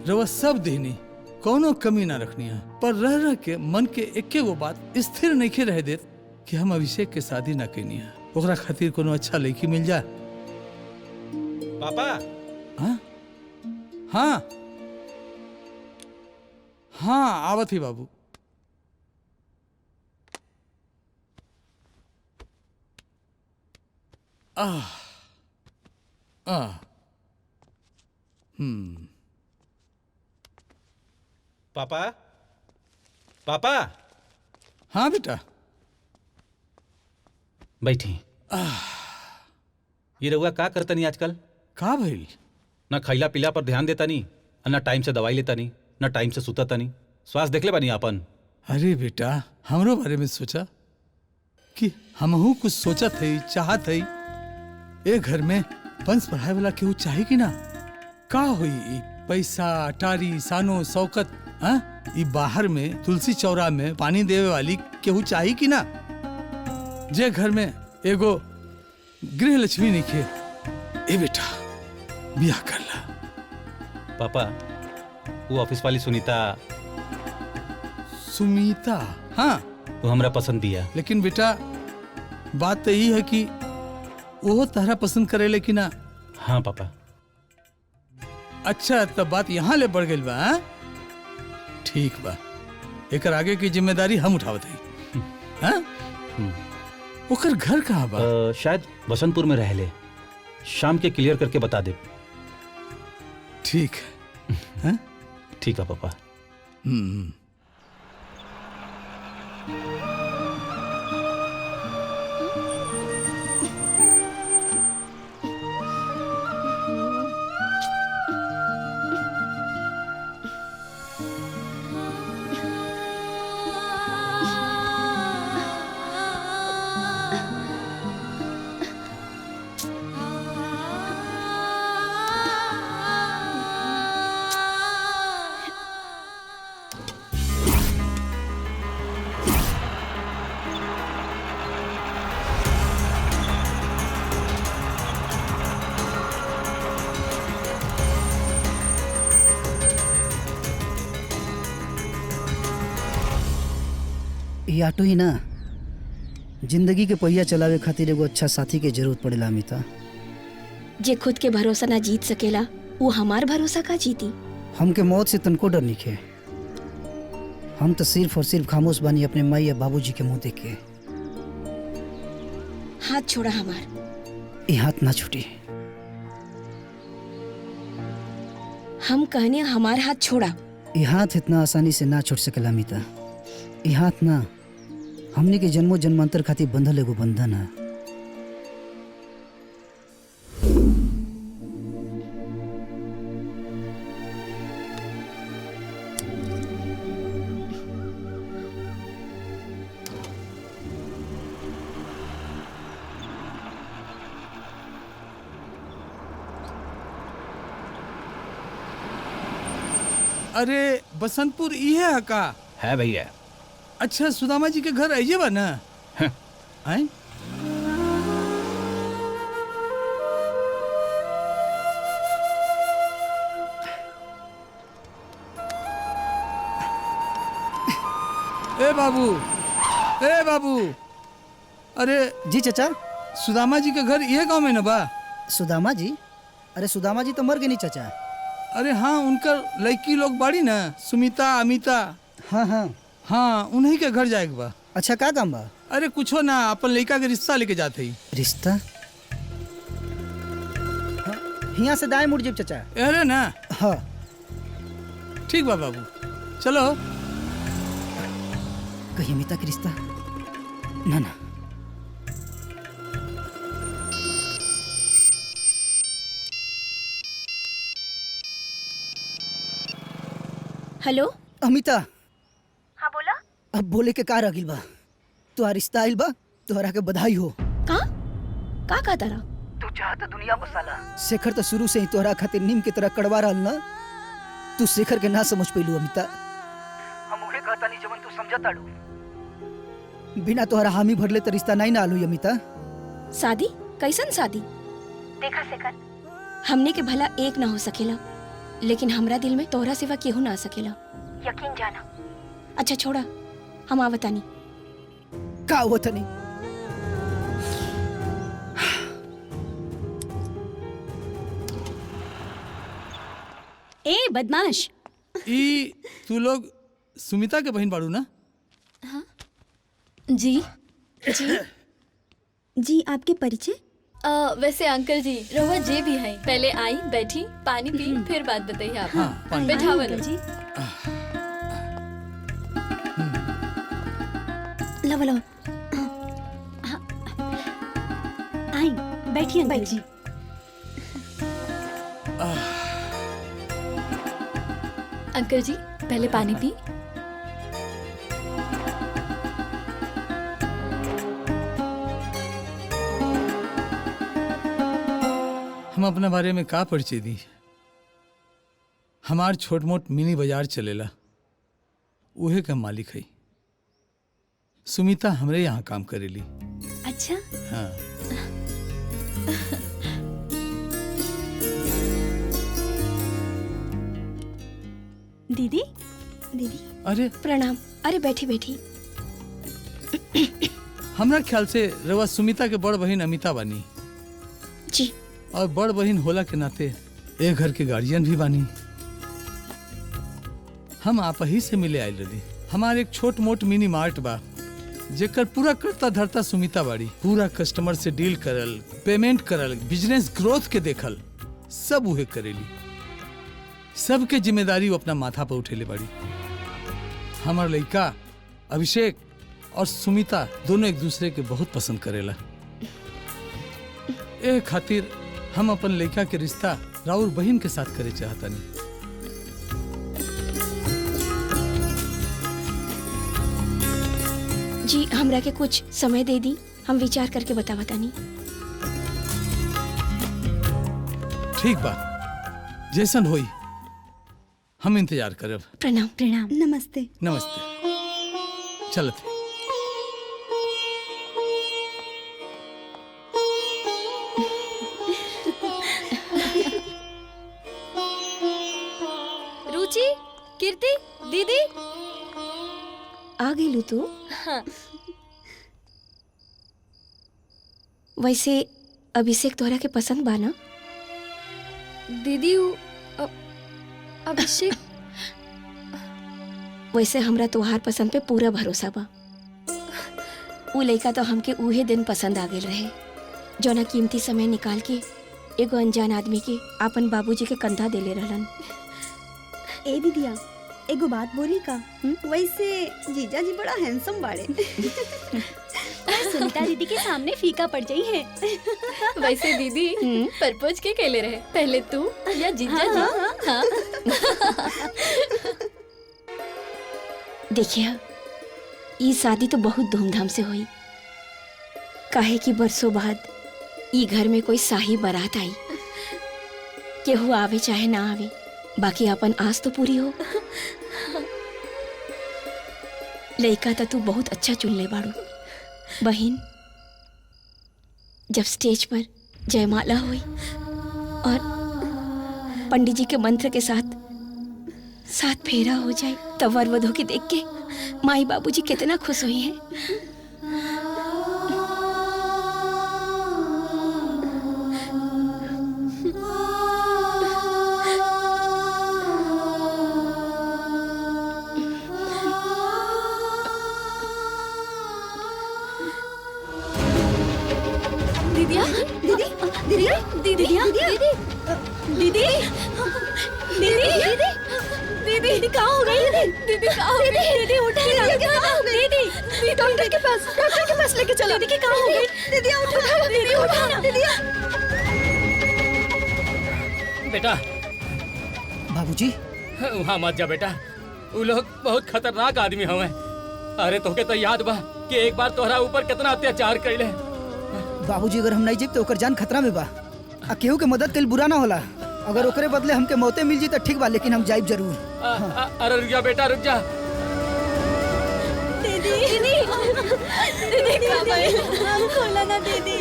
रवा सब देनी, कोनो कमी ना रखनी है। पर रह रह के मन के एके गो बात स्थिर नहीं रह देत कि हम अभिषेक के शादी ना करनी है। ओकरा खातिर कोनो अच्छा लड़की मिल जाए। पापा। हाँ हाँ हाँ, आवत ही बाबू। आह आह पापा। पापा। हाँ बेटा, बैठी। ये रहुआ का करता नहीं आजकल? का भइल? ना खैला पीला पर ध्यान देता नहीं, ना टाइम से दवाई लेता नहीं, ना टाइम से सुता नहीं। स्वास्थ्य देख ले बानी आपन। अरे बेटा, हमरो बारे में सोचा कि हमहू कुछ सोचा थे, चाहत है। ए घर में वंश पढ़ाए वाला केहू चाहे कि ना? का हुई पैसा अटारी सानो शौकत, हाँ? ई बाहर में तुलसी चौरा में पानी देवे वाली केहू चाही कि ना? जे घर में एगो गृह लक्ष्मी निके, ए बेटा बियाह कर ला। पापा, वो ऑफिस वाली सुनीता। सुमीता? हाँ, वो हमरा पसंद दिया। लेकिन बेटा बात तो यही है कि वो तारा पसंद करे लेकिन ना। हाँ पापा। अच्छा, तब बात यहाँ ले बढ़ गई बा। हाँ? ठीक बा, एकर आगे की जिम्मेदारी हम उठावत हई। हाँ? ओकर घर कहाँ बा? शायद बसंतपुर में रह ले। शाम के क्लियर करके बता दे। ठीक है। ठीक है पापा। ये ऑटो ही ना, जिंदगी के पहिया चलावे खातिर एगो अच्छा साथी के जरूरत पड़ेला अमिता। जे खुद के भरोसा ना जीत सकेला, वो हमार भरोसा का जीती। हमके मौत से तनको डर नहीं है। हम तो सिर्फ और सिर्फ खामोश बानी अपने माई या बाबूजी के मुंह देख के। हाथ छोड़ा हमार। ये हाथ ना छूटी। हम कहने हमार हाथ छोड़ा। ये हाथ इतना आसानी से ना छूट सकेला अमिता। ये हाथ ना हमने के जन्मों जन्मांतर खातिर बंधल एगो बंधन है। अरे बसंतपुर ये है का? है भैया। अच्छा, सुदामा जी के घर आइए बा ना? आए? ए बाबू, ए बाबू। अरे जी चाचा। सुदामा जी के घर ये गांव में ना बा? सुदामा जी? अरे सुदामा जी तो मर गए नहीं चाचा। अरे हाँ, उनकर लड़की लोग बाड़ी ना, सुमिता अमिता। हाँ हाँ हाँ, उन्हीं के घर जाएगा बा। अच्छा, का काम बा? अरे कुछो ना, अपन लड़का के रिश्ता लेके जाते ही। रिश्ता? हाँ, यहाँ से दाएं मुड़ जाइए चाचा। अरे ना। हाँ ठीक बा बाबू, चलो। कहीं अमिता के रिश्ता? ना ना। हेलो अमिता। हाँ बोला। अब बोले के का रगिल बा? तुहार रिश्ता आइल बा, तुहरा के बधाई हो। का तारा? तू चाहत दुनिया बसाला। शेखर तो शुरू से ही तोहरा खातिर नीम की तरह कड़वा रहल ना। तू शेखर के ना समझ पैलू अमिता। हम उहे कहता नहीं जवन तू समझता लू। बिना तोहरा हामी भरले तो रिश्ता नहीं ना आलू अमिता। शादी? कैसन शादी? देखा शेखर, हमने के भला एक ना हो सकेला, लेकिन हमरा दिल में तोहरा सिवा केहू ना आ सकेला, यकीन जाना। अच्छा छोड़ा, हम आवतानी। का होता नहीं? ए बदमाश, ई तू लोग सुमिता के बहन बाड़ू ना? जी जी जी, आपके परिचय? वैसे अंकल जी रहुआ जे भी है, पहले आई बैठी पानी पी फिर बात बताइए आप। पानी। बैठावन अंकल जी। लो लो, आई बैठिए अंकल जी। अंकल जी पहले पानी पी। हम अपना बारे में का परिचय दी? हमार छोट मोट मिनी बाजार चलेला, उहे का मालिक है। सुमिता हमरे यहाँ काम करेली। अच्छा। हाँ। दीदी दीदी अरे प्रणाम। अरे बैठी बैठी। हमरा ख्याल से रवा सुमिता के बड़ बहन अमिता बानी। जी। और बड़ बहन होला के नाते एक घर के गार्जियन भी बानी। हम आप ही से मिले आयल रही। हमारे एक छोट मोट मिनी मार्ट बा, जेकर पूरा करता धरता सुमिता बाड़ी। पूरा कस्टमर से डील करल, पेमेंट करल, बिजनेस ग्रोथ के देखल, सब उहे करेली। सबके जिम्मेदारी वो अपना माथा पर उठेले बाड़ी। हमार लड़का अभिषेक और सुमिता दोनों एक दूसरे के बहुत पसंद करेला। ए खातिर हम अपन लड़का के रिश्ता राउर बहन के साथ करे चाहतानी। जी हमरा के कुछ समय दे दी, हम विचार करके बतानी। ठीक बा, जैसन होई हम इंतजार करब। प्रणाम। प्रणाम। नमस्ते। नमस्ते। चलत है। रुचि, कीर्ति, दीदी आ गई लू तू? हाँ। वैसे अभिषेक तोहरा के पसंद बा ना? दीदी अभिषेक वैसे हमरा तोहार पसंद पे पूरा भरोसा बा। उ लड़का तो हमके उहे दिन पसंद आ गेल रहे, जौना कीमती समय निकाल के एगो अनजान आदमी के अपन बाबूजी के कंधा देले रहलन। ए दीदिया, एगो बात बोली का? वैसे जीजा जी बड़ा हैंडसम बाड़े। सुनीता दीदी के सामने फीका पड़ जाई है। वैसे दीदी प्रपोज के केले रहे, पहले तू या जीजा जी? हाँ। देखिए, ई शादी तो बहुत धूमधाम से हुई, काहे कि बरसों बाद ई घर में कोई शाही बारात आई। केहू आवे चाहे ना आवे, बाकी अपन आस तो पूरी हो। लड़का तो तू बहुत अच्छा चुन ले बाड़ू। बहन, जब स्टेज पर जयमाला हुई और पंडित जी के मंत्र के साथ फेरा हो जाए, तब वर वधू के देख के माई बाबूजी कितना खुश हुई हैं। दीदिया, दीदी, दीदिया, दीदिया, दीदी, दीदी, दीदी, दीदी, दीदी कहाँ हो गई? दीदी कहाँ हो गई? दीदी उठा ना, कहाँ हो गई? दीदी, डॉक्टर के पास लेके चलो। दीदी कहाँ हो गई? दीदी उठा, दीदी उठा ना, दीदी। बेटा बाबूजी, वहाँ मत जा बेटा, वो लोग बहुत खतरनाक आदमी हवे। अरे तोके तो याद बा कि एक बार तोहरा ऊपर कितना अत्याचार कइले। बाबूजी अगर हम नहीं जीब तो ओकर जान खतरा में बा। आ केहू के मदद कइल बुरा ना होला। अगर ओकरे बदले हमके मौतें मिल जी तो ठीक बा, लेकिन हम जाइब जरूर। अरे रुक जा बेटा, रुक जा। दीदी, दीदी, दीदी, खोला ना दीदी।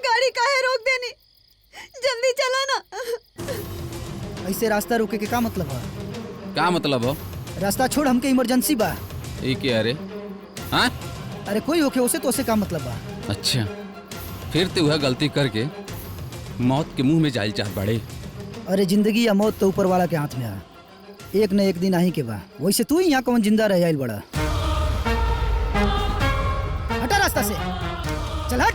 गाड़ी काहे रोक देनी? जल्दी चला ना। ऐसे रास्ता रोके के का मतलब है? का मतलब हो? रास्ता छोड़, हमके इमरजेंसी बा। ये क्या अरे? हाँ? अरे कोई होके उसे तो उसे का मतलब बा? अच्छा, फिर तू वह गलती करके मौत के मुंह में जाइल चाहत बाड़े। अरे जिंदगी या मौत तो ऊपर वाला के हाथ में है, एक न एक दिन आही के बा। वैसे तू ही यहाँ कौन जिंदा रह जाइल बड़ा? हटा रास्ता से, चल हट।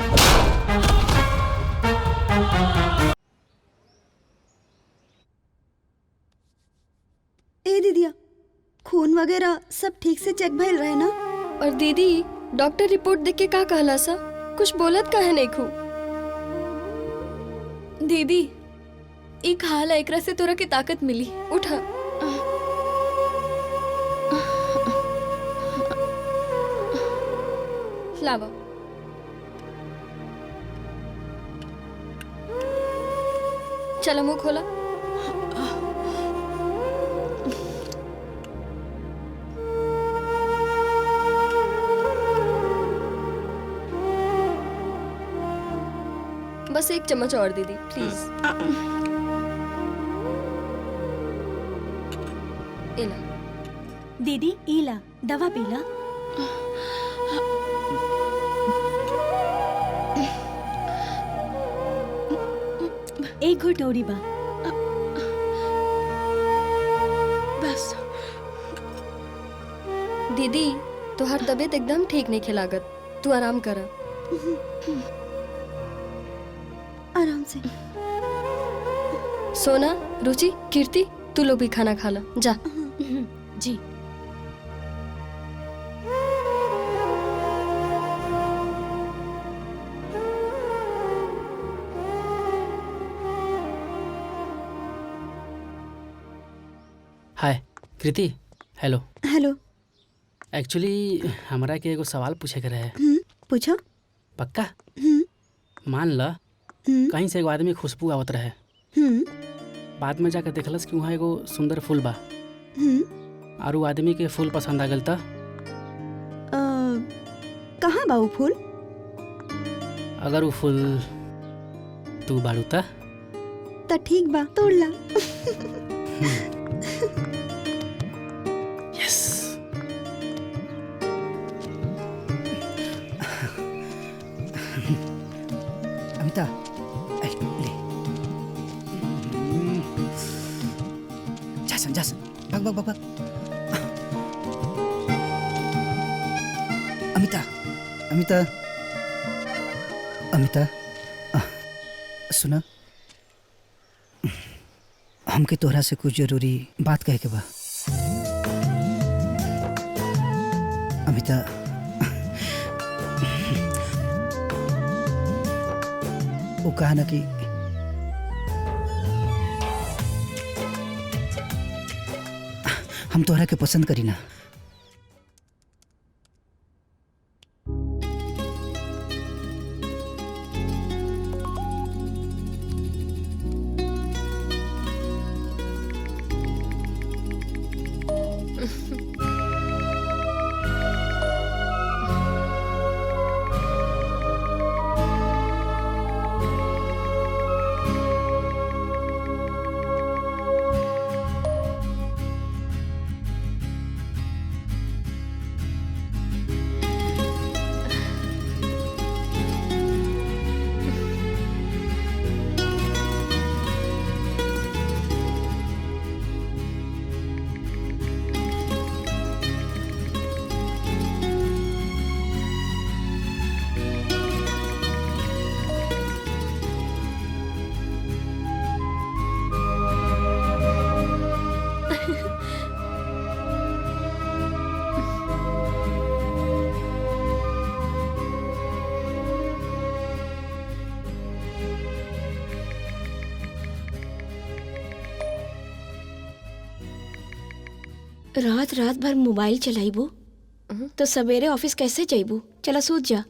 ए दीदिया, खून वगैरह सब ठीक से चेक भइल रहे ना? और दीदी डॉक्टर रिपोर्ट देख के का कहला सा? कुछ बोलत काहे नहीं खू? दीदी ई खाला एकरा से तोरा की ताकत मिली। उठा। लावा। चलो मुंह खोला। बस एक चम्मच और दीदी प्लीज। इला दीदी इला दवा पीला। एक घुट औरी बा। बस। दीदी तोहर तबीयत एकदम ठीक नहीं खिलागत, तू आराम कर। आराम से। सोना, रुचि, कीर्ति, तू लोग भी खाना खा ला जा। जी। हाय कृति। हेलो। हेलो। एक्चुअली हमरा के एगो सवाल पूछे के रहे। पूछो। पक्का? मान ला कहीं से एगो आदमी खुशबू आवत रहे, बाद में जाकर देखलस कि वहाँ एगो सुंदर फूल बा, और वो आदमी के फूल पसंद आ गल त कहाँ बा वो फूल? अगर वो फूल तू बाड़ू त ठीक बा, तोड़ ला। यस। अमिता, ले जासन जासन, भाग भाग भाग भाग। अमिता अमिता अमिता, सुना, हमके तोहरा से कुछ जरूरी बात कहे के बा। अमिता, वो कहा ना कि हम तोहरा के पसंद करी ना। रात रात भर मोबाइल चलाइबू तो सवेरे ऑफिस कैसे जाइबू? चला सूत जा।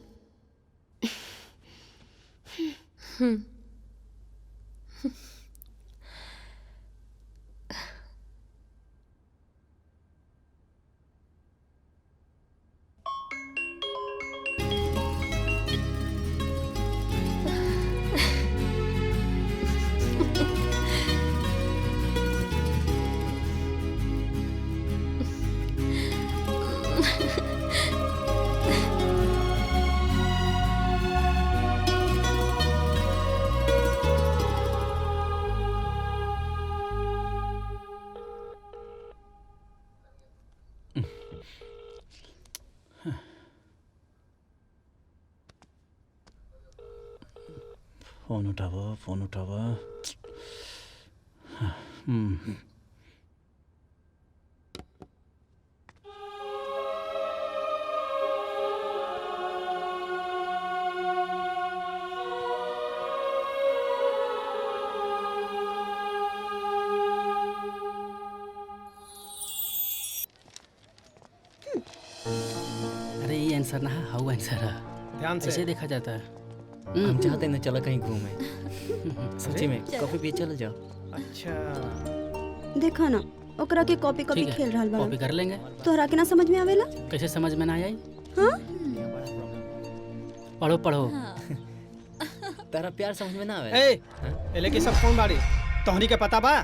फोन उठावा। अरे ये आंसर ना हाउ आंसर है, ध्यान से। ऐसे देखा जाता है। हम चाहते हैं ना चला कहीं घूमे। सच्ची में कॉफी पी चल जाओ। अच्छा देखा ना ओकरा के कॉपी कॉपी ठीक है, खेल रहल बा। कॉपी कर लेंगे। तोहरा के ना समझ में आवेला? कैसे समझ में ना आई? हाँ? पढ़ो पढ़ो। तारा प्यार समझ में ना आवे। ए, एले के सब फोन बाड़ी तोहनी के पता बा?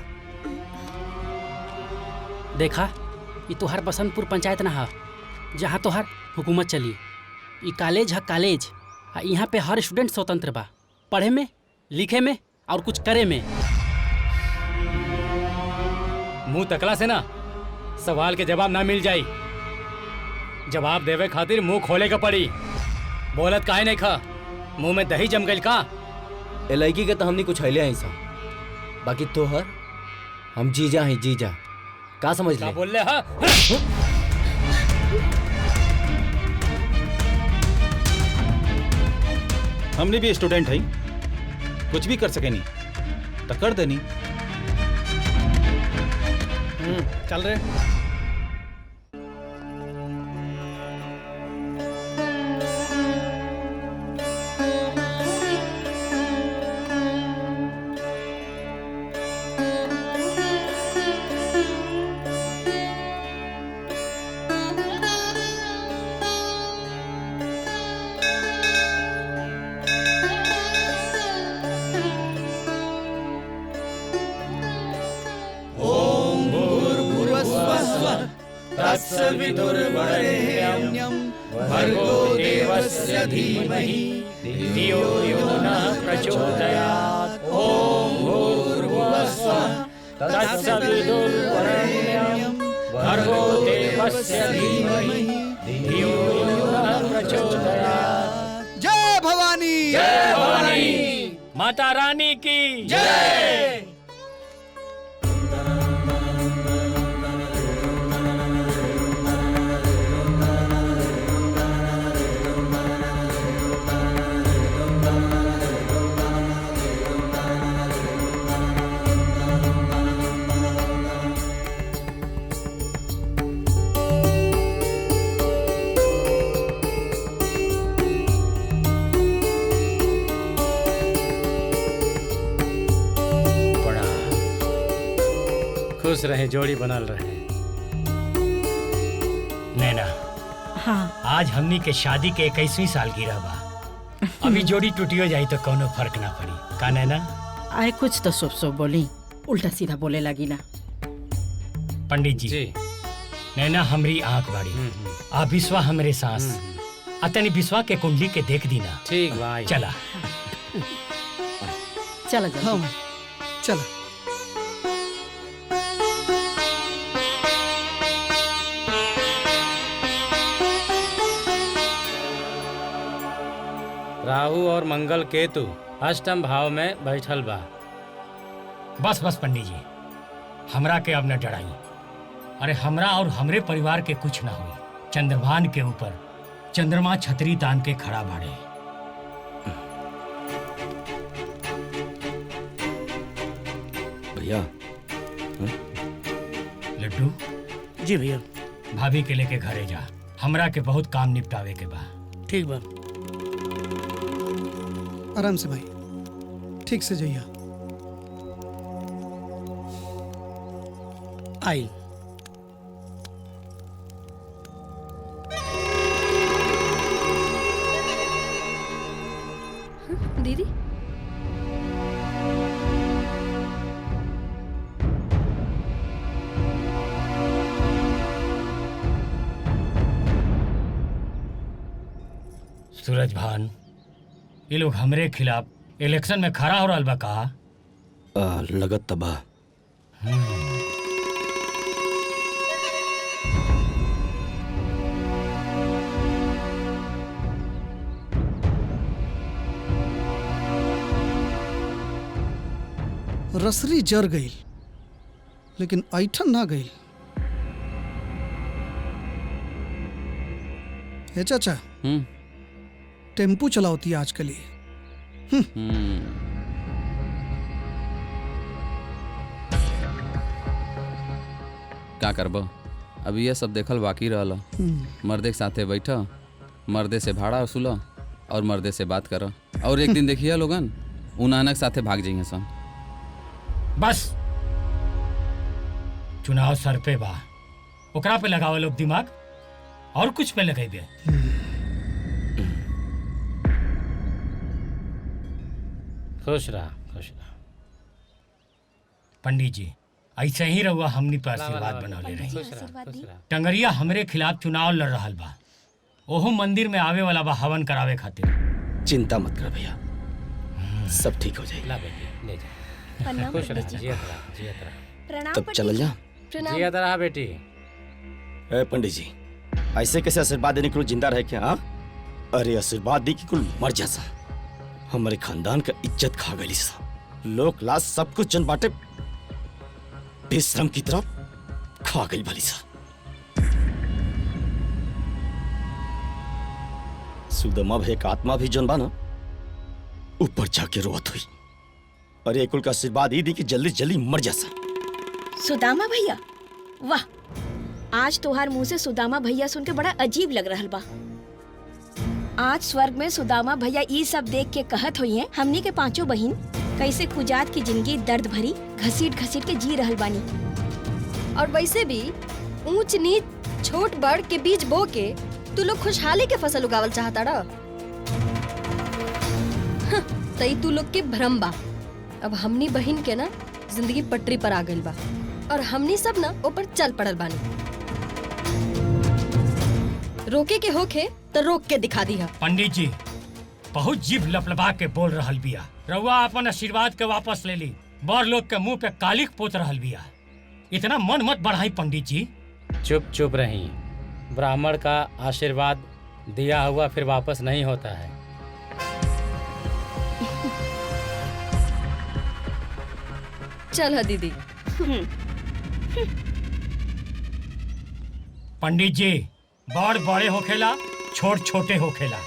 देखा ये तोहार बसंतपुर पंचायत ना है जहाँ तोहार हुकूमत चली। ये कॉलेज है कॉलेज, यहाँ पे हर स्टूडेंट स्वतंत्र बा, पढ़े में, लिखे में और कुछ करे में। मुंह तकला से ना सवाल के जवाब ना मिल जाई। जवाब देवे खातिर मुंह खोले का पड़ी। बोलत काहे नहीं खा? मुंह में दही जम गइल का? ए लड़की के तो हमनी कुछ हले ऐसा, बाकी तोहर हम जीजा हैं जीजा। का समझ ले? बोल ले हा? हमने भी स्टूडेंट है, कुछ भी कर सके नहीं तो कर देनी। चल रहे। तत्सवितुर्वरेण्यं भर्गो देवस्य धीमहि धियो यो नः प्रचोदयात्। ॐ भूर्भुवस्सुवः तत्सवितुर्वरेण्यं भर्गो देवस्य धीमहि धियो यो नः प्रचोदयात्। जय भवानी। जय भवानी। माता रानी की जय। खुश रहे, जोड़ी बनल रहे। नैना, हाँ आज हमनी के शादी के 21वीं सालगिरह बा। अभी जोड़ी टूटियो जाई तो कोनो फर्क ना पड़ी का नैना? अरे कुछ तो शुभ शुभ बोली, उल्टा सीधा बोले लगी ना। पंडित जी, नैना हमरी आंख बाड़ी, आ विश्वा हमरे सांस। अतनी विश्वा के कुंडली के देख दी ना। ठीक भाई। चला चला हम चला। राहु और मंगल केतु अष्टम भाव में बैठल बा। बस बस पंडित जी, हमरा के अब न डराई। अरे हमरा और हमरे परिवार के कुछ ना हुई। चंद्रभान के ऊपर चंद्रमा छतरी तान के खड़ा बाड़े। भैया लड्डू, जी भैया। भाभी के लेके घरे जा, हमरा के बहुत काम निपटावे के बा। ठीक बा। आराम से भाई, ठीक से जइया। आई। दीदी सूरज भान, ये लोग हमरे खिलाफ इलेक्शन में खड़ा हो रहा बा का? लगत तबा। रसरी जर गई लेकिन ऐठन ना गई। हे चाचा, टेम्पू चलाती है आजकल ये। का करब, अभी ये सब देखल बाकी रहल। मर्दे के साथे बैठा, मर्दे से भाड़ा वसूला और मर्दे से बात कर, और एक दिन देखिए लोगन उ नानक साथे भाग जाइए सन। बस चुनाव सर पे बा, ओकरा पे लगाओ लोग दिमाग, और कुछ पे लगाइबे। खुश रहा, खुश रहा। पंडित जी, ऐसे ही रहुआ हमनी पर आशीर्वाद बनौले रही। टंगरिया हमरे खिलाफ चुनाव लड़ रहा बा, ओहो मंदिर में आवे वाला बा हवन करावे खातिर। चिंता मत कर भैया, सब ठीक हो जाएगा। ला बेटी, ले जा। प्रणाम खुश रहा, पंडित जी। जियत रहा, जियत रहा। प्रणाम तब पंडित चल जी। जा। प्रणाम। जियत रहा बेटी। ए पंडित जी, ऐसे कैसे आशीर्वाद देने के लिए जिंदा रहे क्या? हाँ, अरे आशीर्वाद दी कि कुल मर जा सा। हमारे खानदान का इज्जत खा गई सा, लोक लाज सब कुछ जन बाटे बेशरम की तरफ खा गई भली सा। सुदमा भे एक आत्मा भी जन बाना ऊपर जाके रोवत हुई। अरे कुल का आशीर्वाद ही दी कि जल्दी जल्दी मर जा सा। सुदामा भैया, वाह, आज तोहार मुंह से सुदामा भैया सुन के बड़ा अजीब लग रहा बा। आज स्वर्ग में सुदामा भैया ये सब देख के कहत हुई हैं, हमनी के पांचों बहिन कैसे खुजात की जिंदगी दर्द भरी घसीट घसीट के जी रहल बानी। और वैसे भी ऊंच नीच छोट बड़ के बीच बो के तू लोग खुशहाली के फसल उगावल चाहता रह। तई तू लोग के भ्रम बा। अब हमनी बहिन के ना जिंदगी पटरी पर आ गइल बा, और हमनी सब ना ऊपर चल पड़ल बानी। रोके के होखे तो रोक के दिखा दी है। पंडित जी, बहुत जीभ लपलपा के बोल रहल बिया। रउआ अपन आशीर्वाद के वापस ले ली, बड़ लोग के मुंह पे कालिक पोत रहल बिया। इतना मन मत बढ़ाई पंडित जी। चुप चुप रही, ब्राह्मण का आशीर्वाद दिया हुआ फिर वापस नहीं होता है। चल दीदी। पंडित जी, बड़ बड़े होखेला, छोट छोटे होखेला।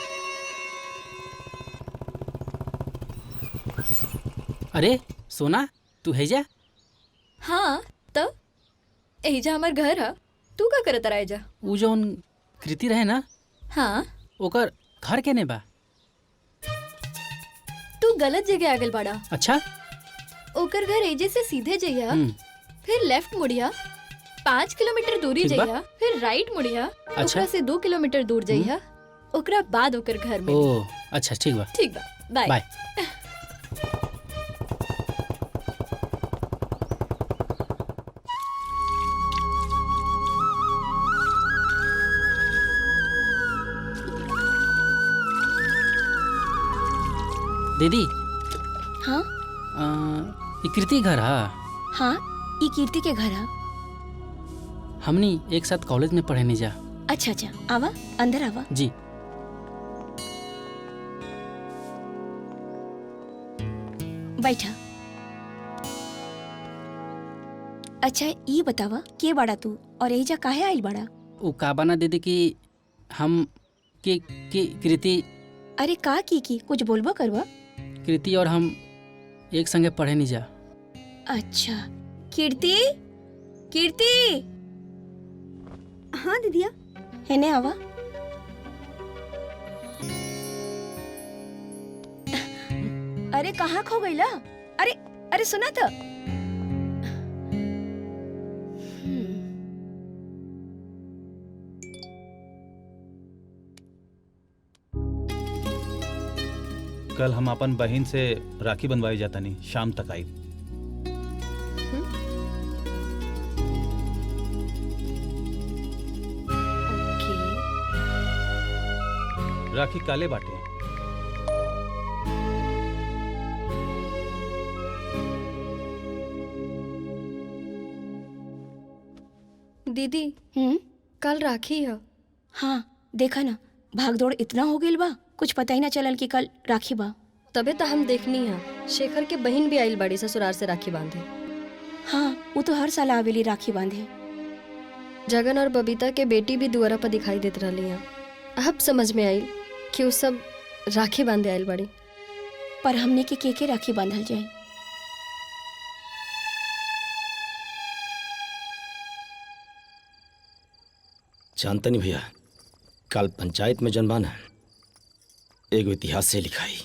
अरे सोना, तू है जा? हाँ, तो एहिजा हमार घर है। तू का करत रहे जा? उ जौन कृति रहे ना, हाँ, ओकर घर केने बा? तू गलत जगह आ गल बाड़ा। अच्छा, ओकर घर एजे से सीधे जइया, फिर लेफ्ट मुड़िया, 5 किलोमीटर दूरी ठीक बा। जइया, फिर राइट मुड़िया, अच्छा। ओकरा से 2 किलोमीटर दूर जइया, ओकरा बाद ओकर घर में। ओ अच्छा, ठीक बा। ठीक बा, बाय। बाय। दीदी, हाँ ये कृति घर है? हाँ, ये कीर्ति के घर है। हमनी एक साथ कॉलेज में पढ़े नहीं जा। अच्छा अच्छा, आवा अंदर आवा। जी। बैठा। अच्छा ये बतावा, के बाड़ा तू और एजा काहे आइल बाड़ा? उ का बना दीदी कि हम की कृति। अरे का की कुछ बोलबो करवा? कृति और हम एक संगे पढ़े नहीं जा। अच्छा, कीर्ति, कीर्ति, हाँ दीदिया हेने आवा। अरे कहाँ खो गईला? अरे अरे सुना था। कल हम अपन बहन से राखी बनवाई जाता नहीं, शाम तक आई। राखी काले बाटे। दीदी कल राखी है। हाँ देखा ना, भागदौड़ इतना हो गई बा, कुछ पता ही ना चलल कि कल राखी बा। तबे तो हम देखनी है शेखर के बहन भी आइल बड़ी ससुराल से राखी बांधे। हाँ वो तो हर साल आवेली राखी बांधे। जगन और बबीता के बेटी भी दुआरा पर दिखाई देत रही है। अब समझ में आई कि वो सब राखी बांधे आइल बड़ी। पर हमने के राखी बांधल जाए? जानता नहीं भैया, कल पंचायत में जनबान है एक इतिहास से लिखाई।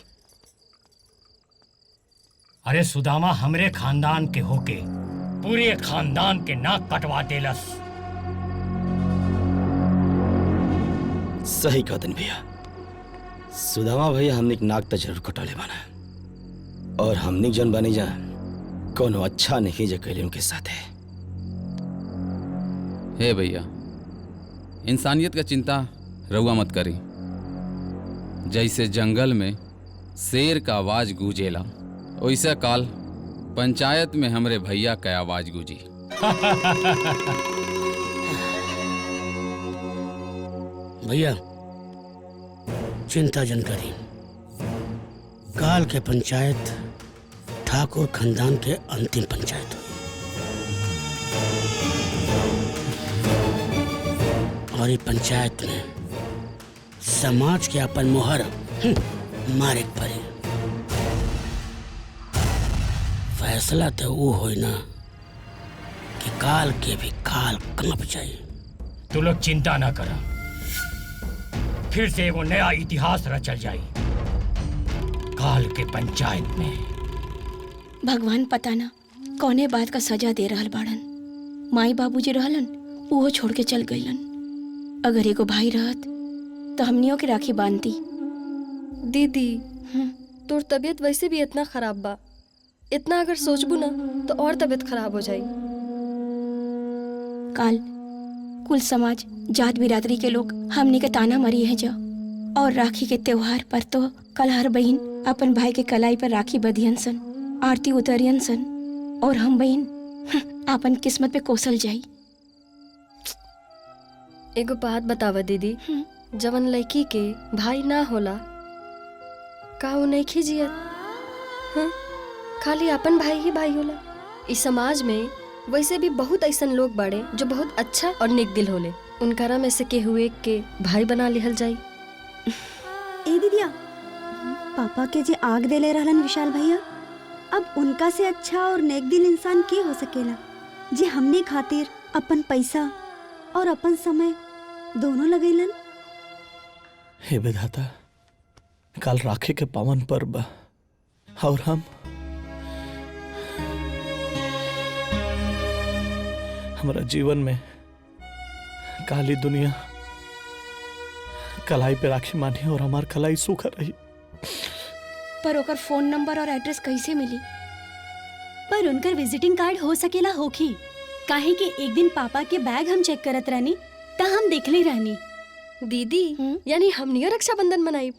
अरे सुदामा हमरे खानदान के होके पूरे खानदान के नाक कटवा देलस। सही कहतन भैया, सुदामा भैया हमने नाक तो जरूर कटौले बना, और हमने जन बने जा कोनो अच्छा नहीं जे कैले उनके साथ है। हे भैया, इंसानियत का चिंता रउआ मत करी। जैसे जंगल में शेर का आवाज गूंजेला, वैसे काल पंचायत में हमरे भैया का आवाज गूंजी। भैया चिंता जन करी, काल के पंचायत ठाकुर खानदान के अंतिम पंचायत और ये पंचायत में समाज के अपन मोहर मारे पड़े। फैसला तो वो होई ना कि काल के भी काल कांप जाए। तू लोग चिंता ना करा, फिर से वो नया इतिहास रचल जाए काल के पंचायत में। भगवान पता ना कौने बात का सजा दे रहल बाड़न। माई बाबूजी रहलन, वो छोड़ के चल गईलन। अगर एगो भाई रहत तो हमनियों की राखी बांधती। दीदी तोर तबीयत वैसे भी इतना खराब बा, इतना अगर सोचबू ना तो और तबीयत खराब हो जाई। काल कुल समाज जात बिरादरी के लोग हमनी के ताना मरी है जा, और राखी के त्योहार पर तो कल हर बहन अपन भाई के कलाई पर राखी बधियन सन, आरती उतरियन सन, और हम बहन अपन किस्मत पे कोसल जाई। एगो बात बतावा दीदी, जवन लड़की के भाई ना होला का वो नहीं खिजियत? हाँ? खाली अपन भाई ही भाई होला। इस समाज में वैसे भी बहुत ऐसन लोग बाड़े जो बहुत अच्छा और नेक दिल होले, उनकरा में से के हुए के भाई बना लिहल जाई। ए दीदिया, पापा के जे आग देले रहलन विशाल भैया, अब उनका से अच्छा और नेक दिल इंसान के हो सकेला जे हमने खातिर अपन पैसा और अपन समय दोनों लगैलन। हे विधाता, काल राखी के पावन पर्व बा, और हमारा जीवन में काली दुनिया कलाई पे राखी मानी और हमार कलाई सूखा रही। पर ओकर फोन नंबर और एड्रेस कैसे मिली? पर उनकर विजिटिंग कार्ड हो सकेला होखी, काहे कि एक दिन पापा के बैग हम चेक करत रहनी ता हम देखले रहनी। दीदी यानी हमनियो रक्षाबंधन मनाई।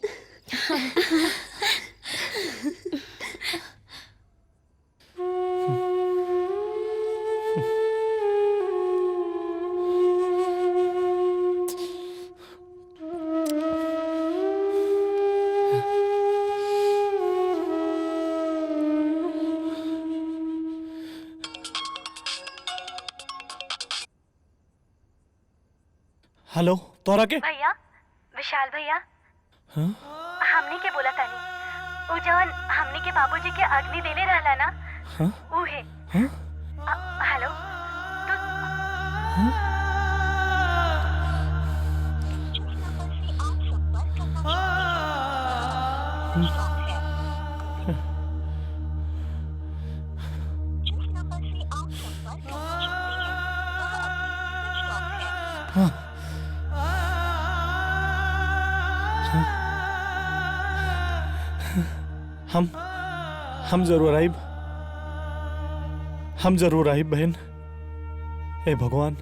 हेलो, तोरा के भैया, विशाल भैया, हाँ? हमनी के बोला तानी, उ जवन हमनी के बाबूजी के अग्नि देले रहला ना, हाँ? उहे। हाँ? हेलो, हम जरूर आइब। हम जरूर आइब बहन। हे भगवान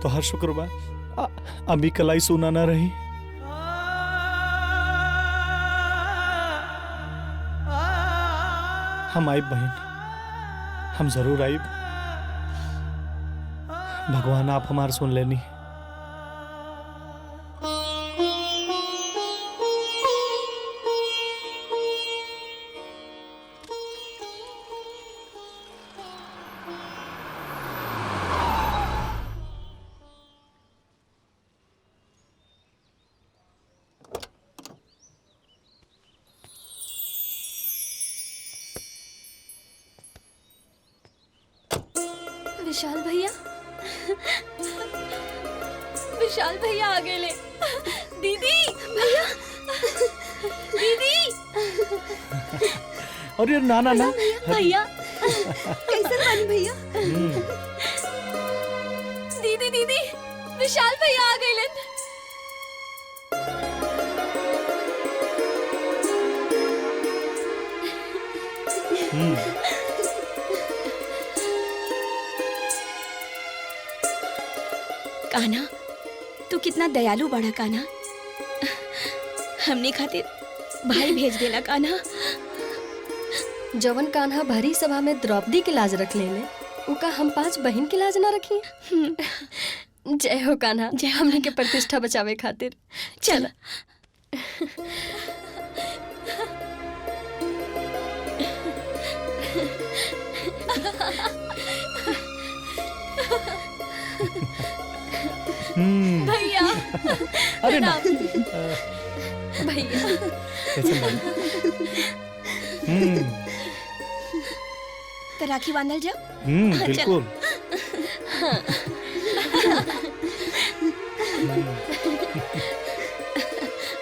तो हर शुक्र बा अभी कलाई सुना ना रही। हम आइब बहन, हम जरूर आइब। भगवान आप हमार सुन लेनी। विशाल भैया, विशाल भैया आ गए ले। दीदी भैया, दीदी। अरे ना ना ना भैया कैसे बानी भैया? दीदी दीदी विशाल भैया आ गए ले। कान्हा तू कितना दयालु बड़ा कान्हा। हमने खातिर भाई भेज देला कान्हा। जवन कान्हा भरी सभा में द्रौपदी के लाज रख ले उका हम 5 बहन के लाज ना रखी। जय हो कान्हा, जय हमने के प्रतिष्ठा बचावे खातिर। चल भैया अरे ना भैया कैसे बन? तो राखी बांधल जाओ। चल। बिल्कुल।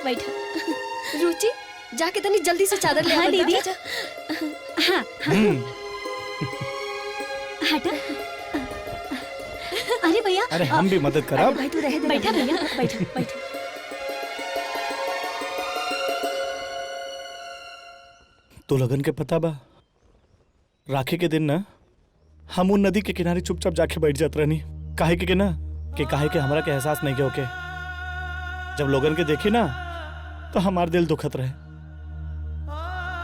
बैठो। रुचि जाके तनी जल्दी से चादर ले हाँ आ दीदी। जा। हाँ हटा। अरे भैया। अरे हम भी मदद करा। भाई तू रह दे। बैठा भैया, बैठो बैठो। तो लगन के पता बा राखी के दिन ना हम उन नदी के किनारे चुपचाप जाके बैठ जात रहनी। काहे के ना कि काहे के हमरा के एहसास नहीं के ओके। जब लोगन के देखी ना तो हमार दिल दुखत रहे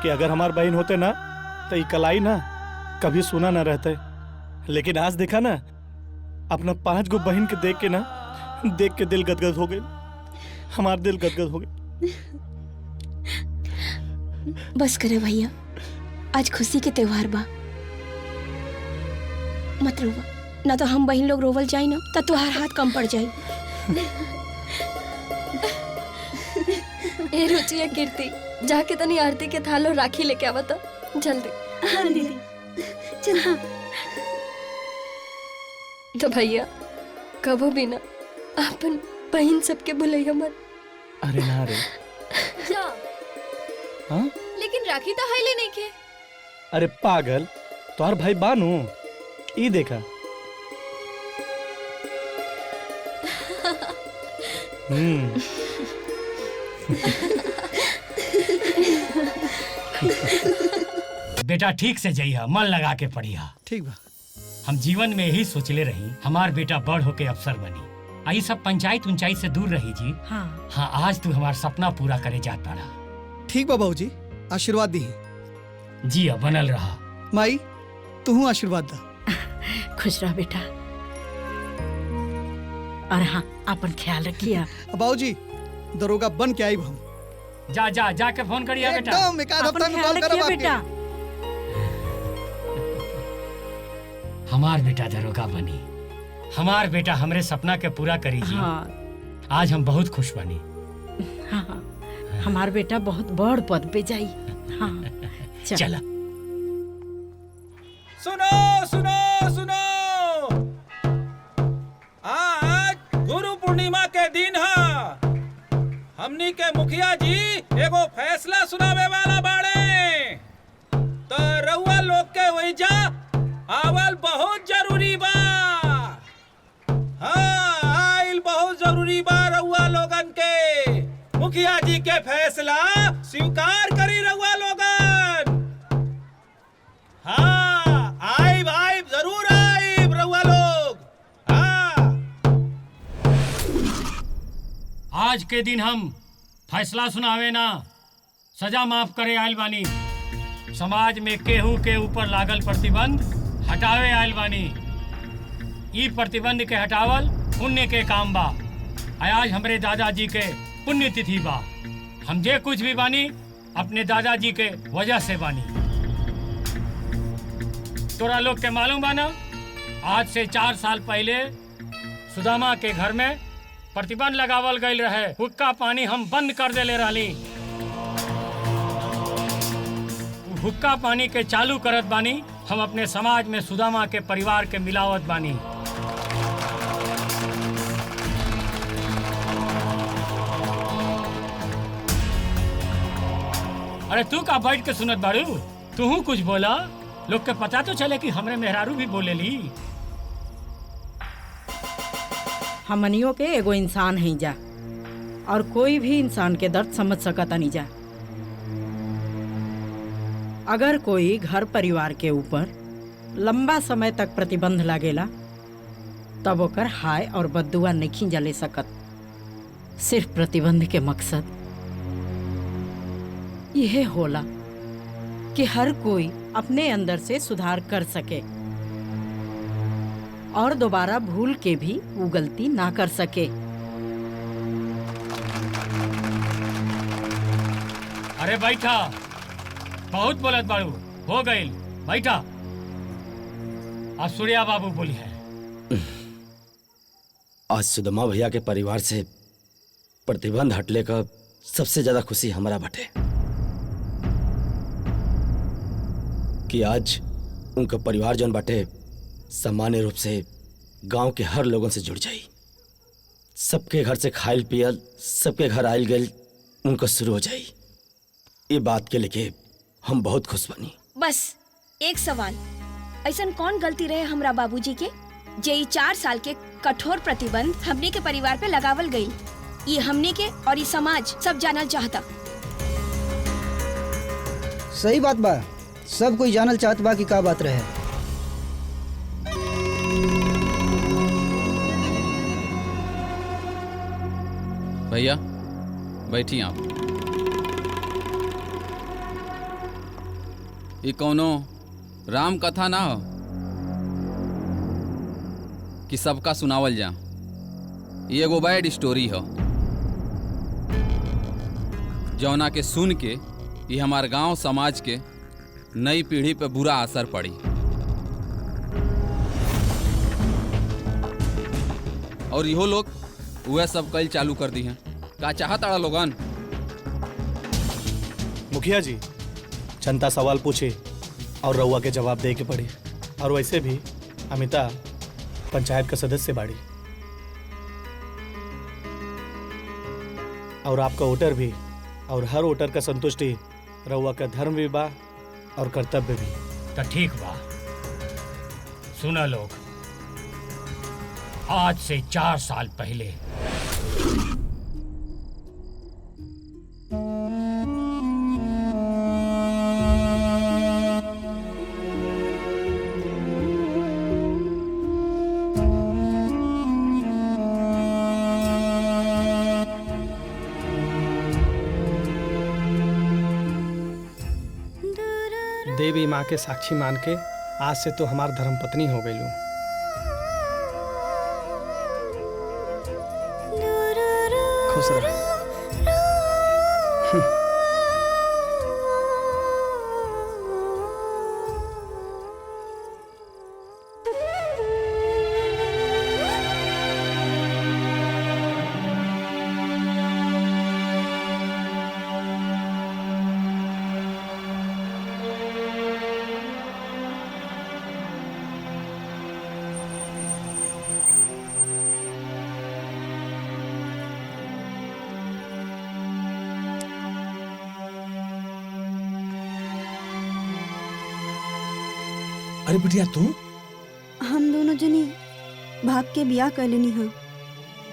कि अगर हमार बहन होते ना तो ये कलाई ना कभी सुना ना रहते। लेकिन आज देखा ना अपना 5 गो बहन के देख के दिल गदगद हो गई। हमार दिल गदगद हो गई। बस करे भैया, आज खुशी के त्योहार बा। मत रोवा, ना तो हम बहन लोग रोवल जाई ना तो तुहार हाथ कम पड़ जाई। ए रुचि या कीर्ति जाके तनी आरती के थाल और राखी लेके आवा तो जल्दी। हाँ दीदी चल। हाँ तो भैया कबो भी ना अपन बहन सबके भुलैया मत। अरे ना रे। जा। हाँ? लेकिन राखी तो हाईले नहीं के। अरे पागल, तोहर भाई बानू ई देखा। बेटा ठीक से जइहा, मन लगा के पढ़िहा। ठीक बा। हम जीवन में यही सोचले रही हमार बेटा बड़ होके अफसर बनी। आई सब पंचायत उंचाई से दूर रही जी। हाँ आज तू हमार सपना पूरा करे जात बाड़ा। ठीक बा बाबूजी, आशीर्वाद दी। जी अब बनल रहा। माई तू आशीर्वाद दा। खुश रह बेटा। और हाँ अपन ख्याल रखिया। बाबूजी दरोगा बन के आई हम। जा जा जाके फोन करिया बेटा। एकदम एक आध हफ्ता में कॉल करब बेटा। हमार बेटा दरोगा बनी, हमार बेटा हमरे सपना के पूरा करी जी। हाँ। आज हम बहुत खुश बनी। हाँ हमार बेटा बहुत बड़ पद पे जाई। हाँ चला। सुनो सुनो सुनो, आज गुरु पूर्णिमा के दिन है। हमनी के मुखिया जी एगो फैसला सुनावे वाला बाड़े, तो रउआ लोग के वही जा आवल बहुत जरूरी बा। हाँ जरूरी बा रउआ लोगन के। मुखिया जी के फैसला स्वीकार करी रउआ लोगन। हाँ, आइब आइब जरूर आइब रउआ लोग। हाँ, आज के दिन हम फैसला सुनावे ना सजा माफ करे आयल बानी। समाज में केहू के ऊपर लागल प्रतिबंध हटावे आयल बानी। ई प्रतिबंध के हटावल पुण्य के काम बा। आज हमरे दादाजी के पुण्य तिथि बा। हम जे कुछ भी बानी अपने दादाजी के वजह से बानी। तोरा लोग के मालूम बा ना, आज से 4 साल पहले सुदामा के घर में प्रतिबंध लगावल गईल रहे। हुक्का पानी हम बंद कर देले रहली। हुक्का पानी के चालू करत बानी हम अपने समाज में सुदामा के परिवार के मिलावत बानी। अरे तू का बैठ के सुनत बाड़ू? तू कुछ बोला, लोग के पता तो चले कि हमरे मेहरारू भी बोलेली। हमनियों के एगो इंसान है जा, और कोई भी इंसान के दर्द समझ सकता नहीं जा। अगर कोई घर परिवार के ऊपर लंबा समय तक प्रतिबंध लागेला तब ओकर हाय और बद्दुआ नहीं जले सकत। सिर्फ प्रतिबंध के मकसद यह होला कि हर कोई अपने अंदर से सुधार कर सके और दोबारा भूल के भी वो गलती ना कर सके। अरे बैठा, बहुत बोलत बाड़ू, हो गईल, बैठा। अब सूर्या बाबू बोली है। आज सुदामा भैया के परिवार से प्रतिबंध हटले का सबसे ज्यादा खुशी हमारा बटे कि आज उनका परिवार जौन बाटे सामान्य रूप से गांव के हर लोगों से जुड़ जाई। सबके घर से खाइल पियल, सबके घर आयल गए उनका शुरू हो जाई। ये बात के लेके हम बहुत खुश बनी। बस एक सवाल, ऐसन कौन गलती रहे हमरा बाबूजी के जे ई 4 साल के कठोर प्रतिबंध हमने के परिवार पे लगावल गई? ये हमने के और ये समाज सब जानल चाहता। सही बात बा, सब कोई जानल चाहत बा कि का बात रहे। भैया बैठी आप। ये कौनो राम कथा ना हो कि सबका सुनावल जा। ये एगो बैड स्टोरी हो जौना के सुन के ये हमार गांव समाज के नई पीढ़ी पे बुरा असर पड़ी। और इहो लोग वह सब कल चालू कर दी हैं। का चाहता लोगन? मुखिया जी, जनता सवाल पूछे और रउआ के जवाब दे के पड़ी। और वैसे भी अमिता पंचायत का सदस्य बाड़ी और आपका वोटर भी, और हर वोटर का संतुष्टि रउआ का धर्म भी बा और कर्तव्य भी। तो ठीक बा, सुना लोग, आज से 4 साल पहले देवी माँ के साक्षी मान के आज से तो हमार धर्मपत्नी हो गई। खुश रह। अरे बिटिया तू? हम दोनों जनी भाग के बियाह कर लेनी हाँ।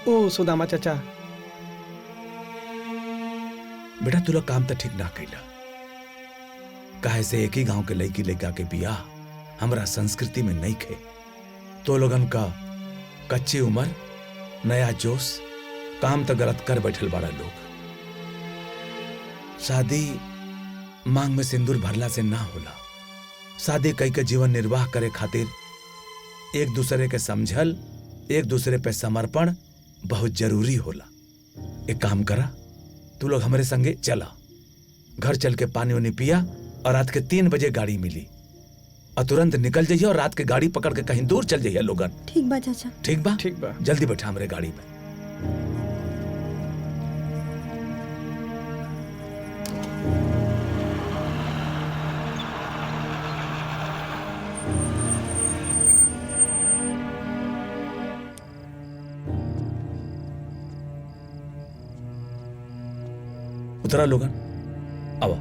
ओ सुदामा चाचा, बेटा तू लोग काम तो ठीक ना कैला। काहे से एक ही गांव के लड़की लड़का के बियाह हमरा संस्कृति में नहीं खे। तो लोगन का कच्ची उम्र, नया जोश, काम तो गलत कर बैठल बड़ा लोग। शादी मांग में सिंदूर भरला से ना होला। शादी कई के जीवन निर्वाह करे खातिर एक दूसरे के समझल, एक दूसरे पे समर्पण बहुत जरूरी होला। एक काम करा, तू लोग हमारे संगे चला, घर चल के पानी उनी पिया और रात के 3 बजे गाड़ी मिली और तुरंत निकल जाइए और रात के गाड़ी पकड़ के कहीं दूर चल जाइए लोगन। ठीक बा चाचा। ठीक बा? ठीक बा। जल्दी बैठा हमारे गाड़ी में। उतरा लोगन, आओ।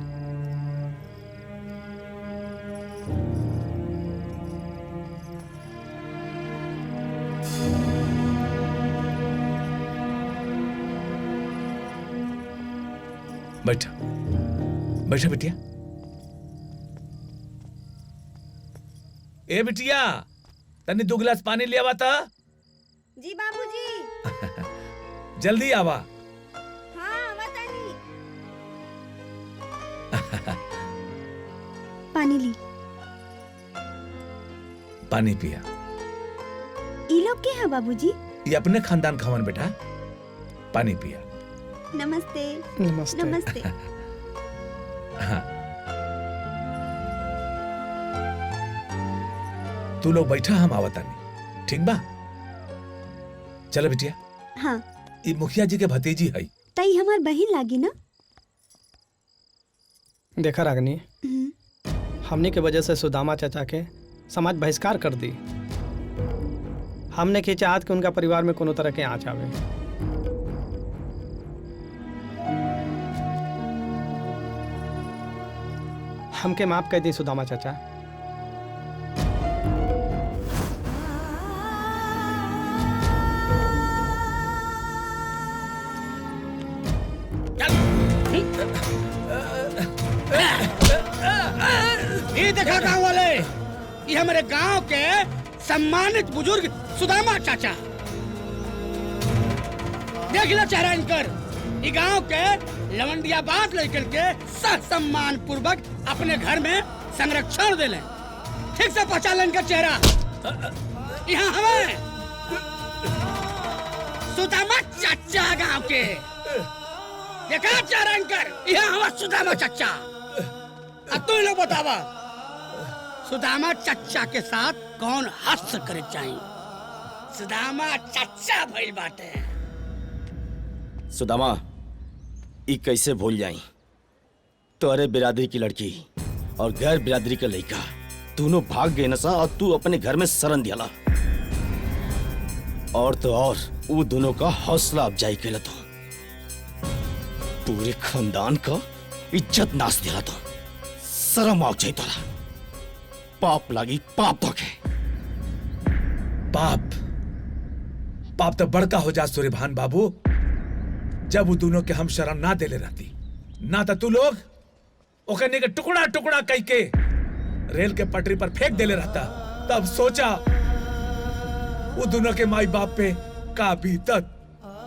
बैठा बैठा बिटिया। ए बिटिया, तन्नी 2 गिलास पानी ले आवा था। जी बाबूजी। जल्दी आवा। पानी ली। पानी पिया। ई लोग के हैं बाबूजी? ये अपने खानदान खावन बेटा। पानी पिया। नमस्ते। नमस्ते। नमस्ते। हाँ। तू लोग बैठा, हम आवता नहीं। ठीक बा? चलो बिटिया। हाँ। ये मुखिया जी के भतीजी है। तई हमार बहन लागी ना? देखा रागनी, हमने के वजह से सुदामा चाचा के समाज बहिष्कार कर दी। हमने के चाहत कि उनका परिवार में कोनो तरह के आँच आवे। हमके माफ कर दी सुदामा चाचा। ये देखा गांव वाले, ये हमारे गांव के सम्मानित बुजुर्ग सुदामा चाचा। देख लो चेहरा इनकर। ये गांव के लवंडियाबाद लेकर के सम्मान पूर्वक अपने घर में संरक्षण दे ले। ठीक से पहचान ले इनका चेहरा। यहाँ हमें सुदामा चाचा गांव के। देखा चेहरा इनकर, यहाँ हमारा सुदामा चाचा। अब तुम लोग बतावा, सुदामा चच्चा के साथ कौन हस्त करे चाहिए? सुदामा चच्चा भइल बाटे। सुदामा, ई कैसे भूल जाई? तोरे बिरादरी की लड़की और गैर बिरादरी का लड़का दोनों भाग गए नसा और तू अपने घर में शरण दियाला। और तो और वो दोनों का हौसला अफजाई केला तो पूरे खानदान का इज्जत नाश दिला तो शर्म आ जाए तोरा। पाप लागी पाप धोखे। पाप पाप तो बड़का हो जा सूर्यभान बाबू। जब वो दोनों के हम शरण ना देले रहती ना, तो तू लोग ओकने के टुकड़ा टुकड़ा कई के रेल के पटरी पर फेंक देले रहता। तब सोचा वो दोनों के माई बाप पे का बीतत।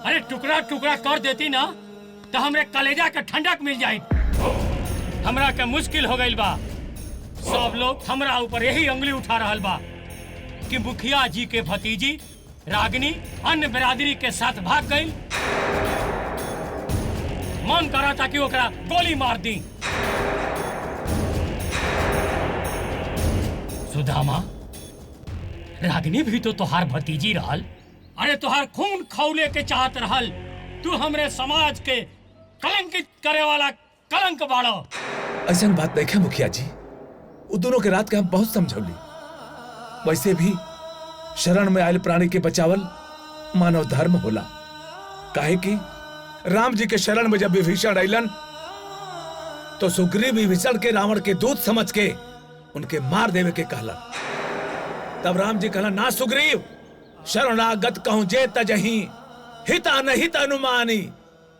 अरे टुकड़ा टुकड़ा कर देती ना तो हमरे कलेजा के ठंडक मिल जाई। हमरा के मुश्किल हो गई बा। सब लोग हमरा ऊपर यही उंगली उठा रहल बा कि मुखिया जी के भतीजी रागिनी अन्य बिरादरी के साथ भाग गई। मन करा था कि ओकरा गोली मार दी। सुदामा, रागिनी भी तो तोहार भतीजी रहल। अरे तोहार खून खौले के चाहत रहल। तू हमरे समाज के कलंकित करे वाला कलंक बाड़ो। ऐसा बात नहीं है मुखिया जी। वो दोनों के रात के हम बहुत समझौली। वैसे भी शरण में आयल प्राणी के बचावल मानव धर्म होला। काहे कि राम जी के शरण में जब विभीषण अइलन तो सुग्रीव विभीषण के रावण के दूत समझ के उनके मार देवे के कहलन। तब राम जी कहला, ना सुग्रीव, शरणागत कहूं जे तजही, हित अनहित अनुमानी,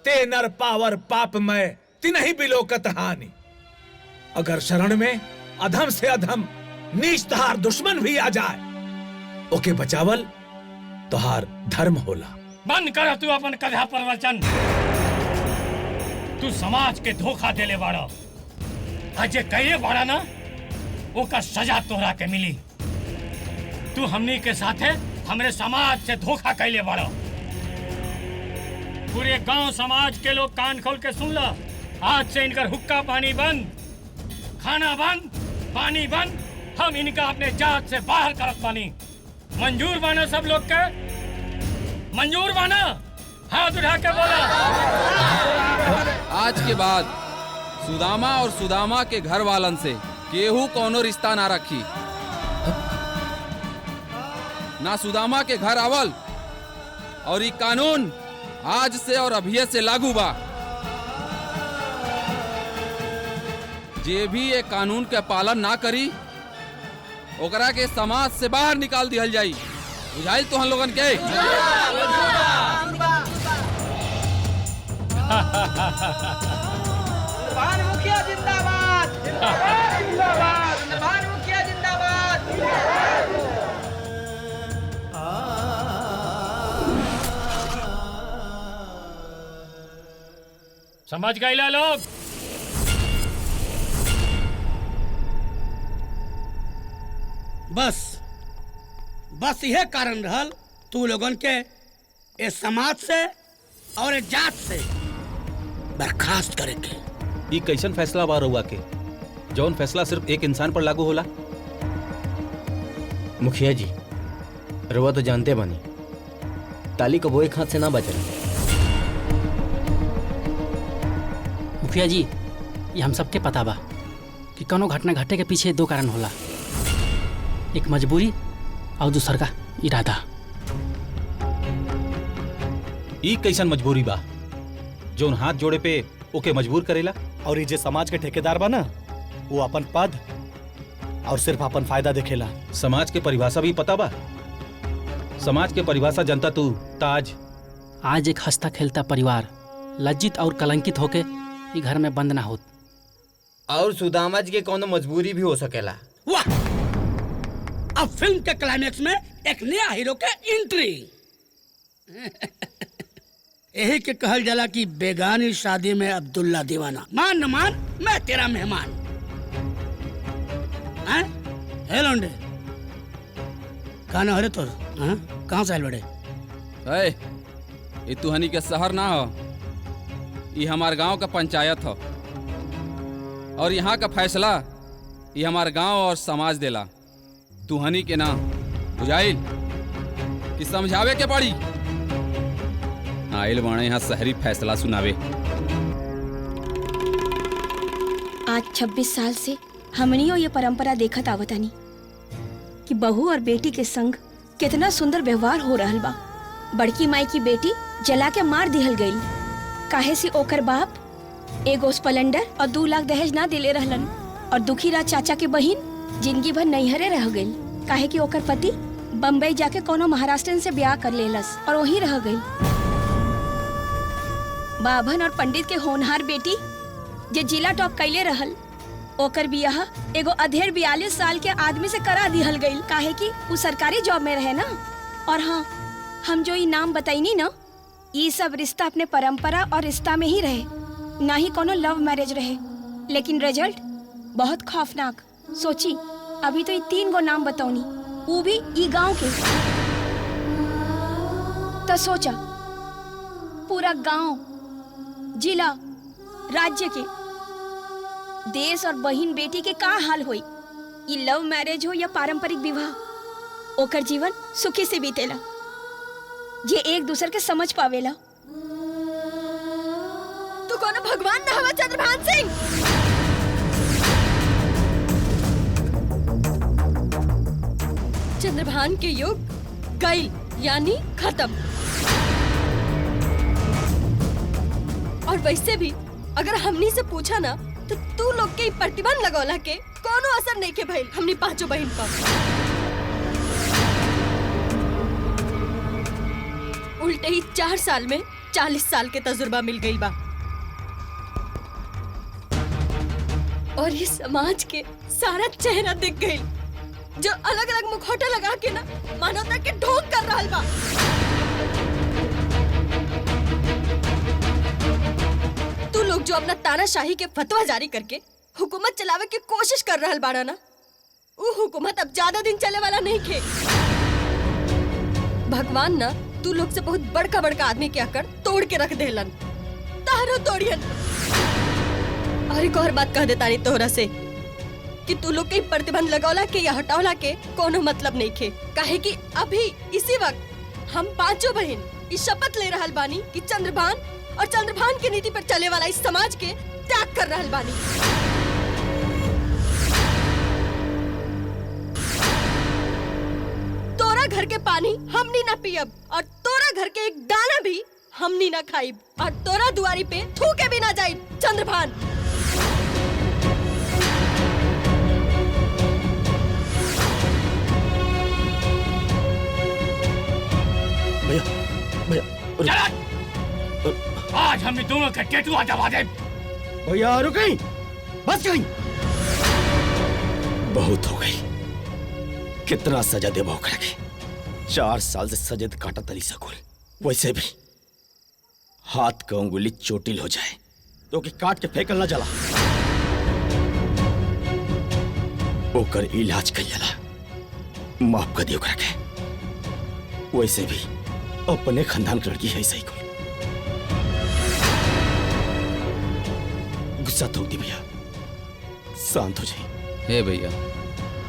ते नर पावर पापमय, तिनहि बिलोकत हानि। अगर शरण में अधम से अधम नीच तहार दुश्मन भी आ जाए, ओके बचावल तोहार धर्म होला। बंद कर तू अपन कथा प्रवचन। तू समाज के धोखा देले बाड़ा। अजे कहे बाड़ा ना, ओका सजा तोहरा के मिली। तू हमनी के साथे हमरे समाज से धोखा कैले बाड़ा। पूरे गांव समाज के लोग कान खोल के सुन ला। आज से इनकर हुक्का पानी बंद, खाना बंद, पानी बंद। हम इनका अपने जात से बाहर करत पानी। मंजूर बाना सब लोग के? मंजूर बाना? हाथ उठा के बोला। आज के बाद सुदामा और सुदामा के घर वालन से केहू कोनो रिश्ता ना रखी। ना सुदामा के घर आवल। और ये कानून आज से और अभी से लागू बा। जे भी ये कानून के पालन ना करी, ओकरा के समाज से बाहर निकाल दिहल जाई। बुझाइल तो हम लोगन के? भान मुखिया जिंदाबाद, जिंदाबाद, भान मुखिया जिंदाबाद। समझ गए ला लोग? बस यह कारण रहल तू लोगन के इस समाज से और इस जात से बर्खास्त करे के। ये कैसन फैसला बा रउआ के, जौन फैसला सिर्फ एक इंसान पर लागू होला? मुखिया जी, रउआ तो जानते बानी, ताली कबो एक हाथ से ना बचला। मुखिया जी, ये हम सबके पता बा कि कोनो घटना घटे के पीछे दो कारण होला। एक मजबूरी और दूसर का इरादा। ई कैसन मजबूरी बा जौन हाथ जोड़े पे ओके मजबूर करेला? और ये जे समाज के ठेकेदार बा ना, वो अपन पद और सिर्फ अपन फायदा देखेला। समाज के परिभाषा भी पता बा? समाज के परिभाषा जनता तू ताज। आज एक हंसता खेलता परिवार लज्जित और कलंकित होके ये घर में बंद ना होत। और सुदामा जी के कोनो मजबूरी भी हो सकेला। वाह! अब फिल्म के क्लाइमेक्स में एक नया हीरो के एंट्री। यही के कहल जाला कि बेगानी शादी में अब्दुल्ला दीवाना। मान न मान, मैं तेरा मेहमान। हैं? लौंडे, कहाँ हरे तोर? कहाँ से आयल बड़े? ये तुहनी के शहर ना हो, ये हमार गांव का पंचायत हो। और यहाँ का फैसला ये हमार गांव और समाज देला। तुहनी के ना बुझाइल कि समझावे के पड़ी। आइल बाणे यहाँ शहरी फैसला सुनावे। आज 26 साल से हमनियो ये परंपरा देखत आवतानी कि बहू और बेटी के संग कितना सुंदर व्यवहार हो रहल बा। बड़की माई की बेटी जला के मार दिहल गई, काहे से ओकर बाप एगो स्प्लेंडर और 2 लाख दहेज ना दिले रहलन। और दुखी राज चाचा के बहिन जिंदगी भर नैहरे रह गई, काहे कि ओकर पति बम्बई जाके कोनो महाराष्ट्रन से ब्याह कर लेलस और वहीं रह गई। बाभन और पंडित के होनहार बेटी जे जिला टॉप कैले रहल, ओकर बियाह एगो अधेड़ 42 साल के आदमी से करा दिहल गई, काहे कि वो सरकारी जॉब में रहे ना। और हाँ, हम जो ये नाम बताईनी ना, ये सब रिश्ता अपने परंपरा और रिश्ता में ही रहे, ना ही कोनो लव मैरिज रहे। लेकिन रिजल्ट बहुत खौफनाक। सोची, अभी तो ये 3 गो नाम बताऊनी, वो भी ई गांव के। तो सोचा, पूरा गांव, जिला, राज्य के, देश और बहिन बेटी के का हाल होई। ये लव मैरिज हो या पारंपरिक विवाह, ओकर जीवन सुखी से बीतेला, जे एक दूसरे के समझ पावेला। तू कोनो भगवान ना हवा चंद्रभान सिंह। चंद्रभान के युग गई, यानी खत्म। और वैसे भी अगर हमनी से पूछा ना, तो तू लोग के प्रतिबंध लगौला के कोनो असर नहीं के भइल हमनी 5 बहन पर। उल्टे ही 4 साल में 40 साल के तजुर्बा मिल गई बा। और ये समाज के सारा चेहरा दिख गई जो अलग अलग मुखौटा लगा के ना मानवता के ढोंग कर रहा बा। तू लोग जो अपना तानाशाही के फतवा जारी करके हुकूमत चलावे की कोशिश कर रहा बाड़ा ना, वो हुकूमत अब ज्यादा दिन चले वाला नहीं खे। भगवान ना तू लोग से बहुत बड़का बड़का आदमी के आकर तोड़ के रख देलन, तारो तोड़ियन। और एक और बात कह देता रही तोहरा से कि तू लोग के प्रतिबंध लगौला के या हटौला के कोनो मतलब नहीं खे। काहे कि अभी इसी वक्त हम पांचों बहन इस शपथ ले रहल बानी कि चंद्रभान और चंद्रभान की नीति पर चले वाला इस समाज के त्याग कर रहल बानी। तोरा घर के पानी हमनी ना पियब और तोरा घर के एक दाना भी हमनी ना खाइब और तोरा दुआरी पे थूके भी ना जाइब चंद्रभान। भैया भैया चल आज हम दोनों का टेटुआ दबा दे। भैया रुक बस गई, बहुत हो गई। कितना सजा दे भौंक रखे। 4 साल से सजद काटा तरी सकुल, वैसे भी हाथ का उंगली चोटिल हो जाए तो कि काट के फेंकल ना जला। ओकर इलाज कइला माफ कर दियो रखे। वैसे भी अपने खानदान की लड़की है सही को। गुस्सा तो होती भैया, शांत हो जाए। हे भैया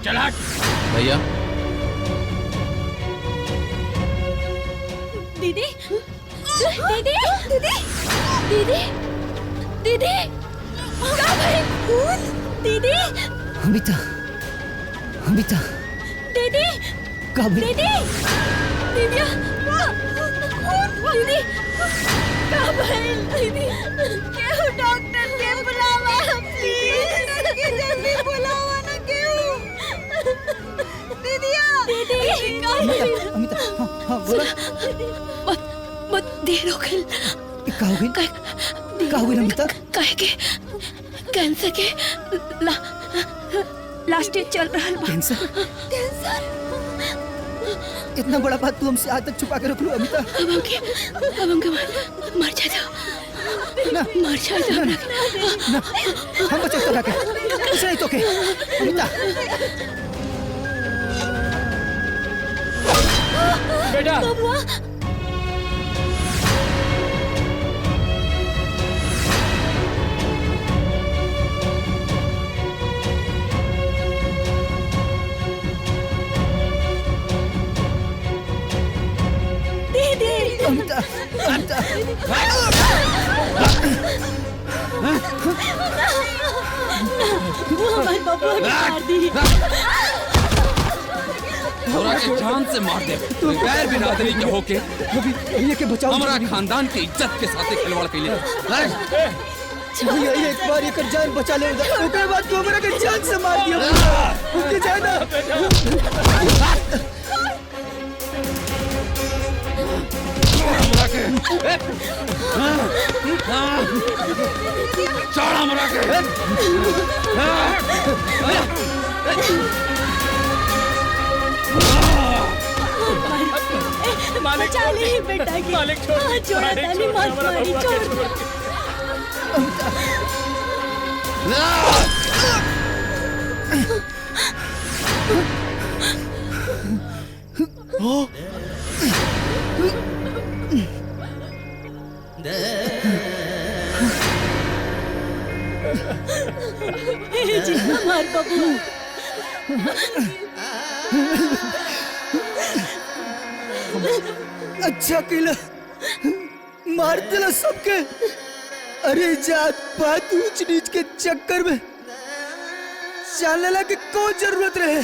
चल हट। भैया दीदी दीदी दीदी दीदी दीदी क्या भाई दीदी अमिता अमिता दीदी कब दीदी दीदी दीदी क्या भाई दीदी क्यों डॉक्टर के बुलावा प्लीज जल्दी बुलावा ना क्यों दीदिया दीदी अमिता हाँ बोला। मत देर हो गई। का हो गई? का हो गई अमिता? काहे के कैंसर के लास्ट स्टेज चल रहा है। कैंसर? कैंसर? इतना बड़ा बात तू हमसे आज तक छुपा के रख लो अमिता। अब हमके मर जाता ना मर जाता ना हम बचे तो रखे कुछ नहीं तो के अमिता। बेटा दीदी अमिता अमिता वो हमारे बबुआ ने मार दी। थोड़ा के जान से मार दे। गैर बिरादरी के होके ये के बचाओ। हमारा खानदान की इज्जत के साथ खिलवाड़ कैले। भैया एक बार एक जान बचा ले, ओकरे बाद तू हमरा के जान से मार दिया। उनकी जान चढ़ा मरा के बचा ले बेटा की। मालिक छोड़ हाँ, छोड़ा ताली मत मारी छोड़। जी हमार बबुआ अच्छा किला मार दिला सबके। अरे जात पात ऊंच नीच के चक्कर में चालला के कौन जरूरत रहे।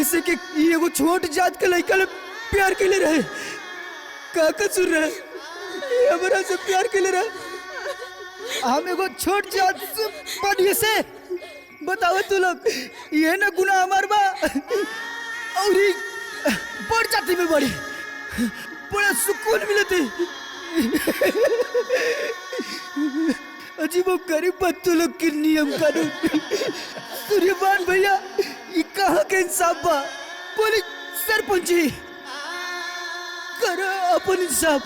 ऐसे कि ये वो छोट जात के लड़का ले प्यार के लिए रहे। का कसूर रहे ये हमरा से प्यार के लिए रहे। हम एगो छोट जात से बढ़िया से बताओ तू लोग ये ना गुनाह हमार बा और बड़ जाति में बड़ी बड़ा सुकून मिलते। अजीब गरीब बच्चों लोग के नियम कानून। सूर्यमान भैया ये कहाँ के इंसाफ बा? बोले सरपंच जी करो अपन इंसाफ।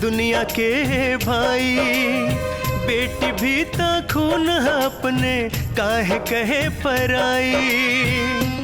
दुनिया के भाई बेटी भी ता खून अपने काहे कहे पराई।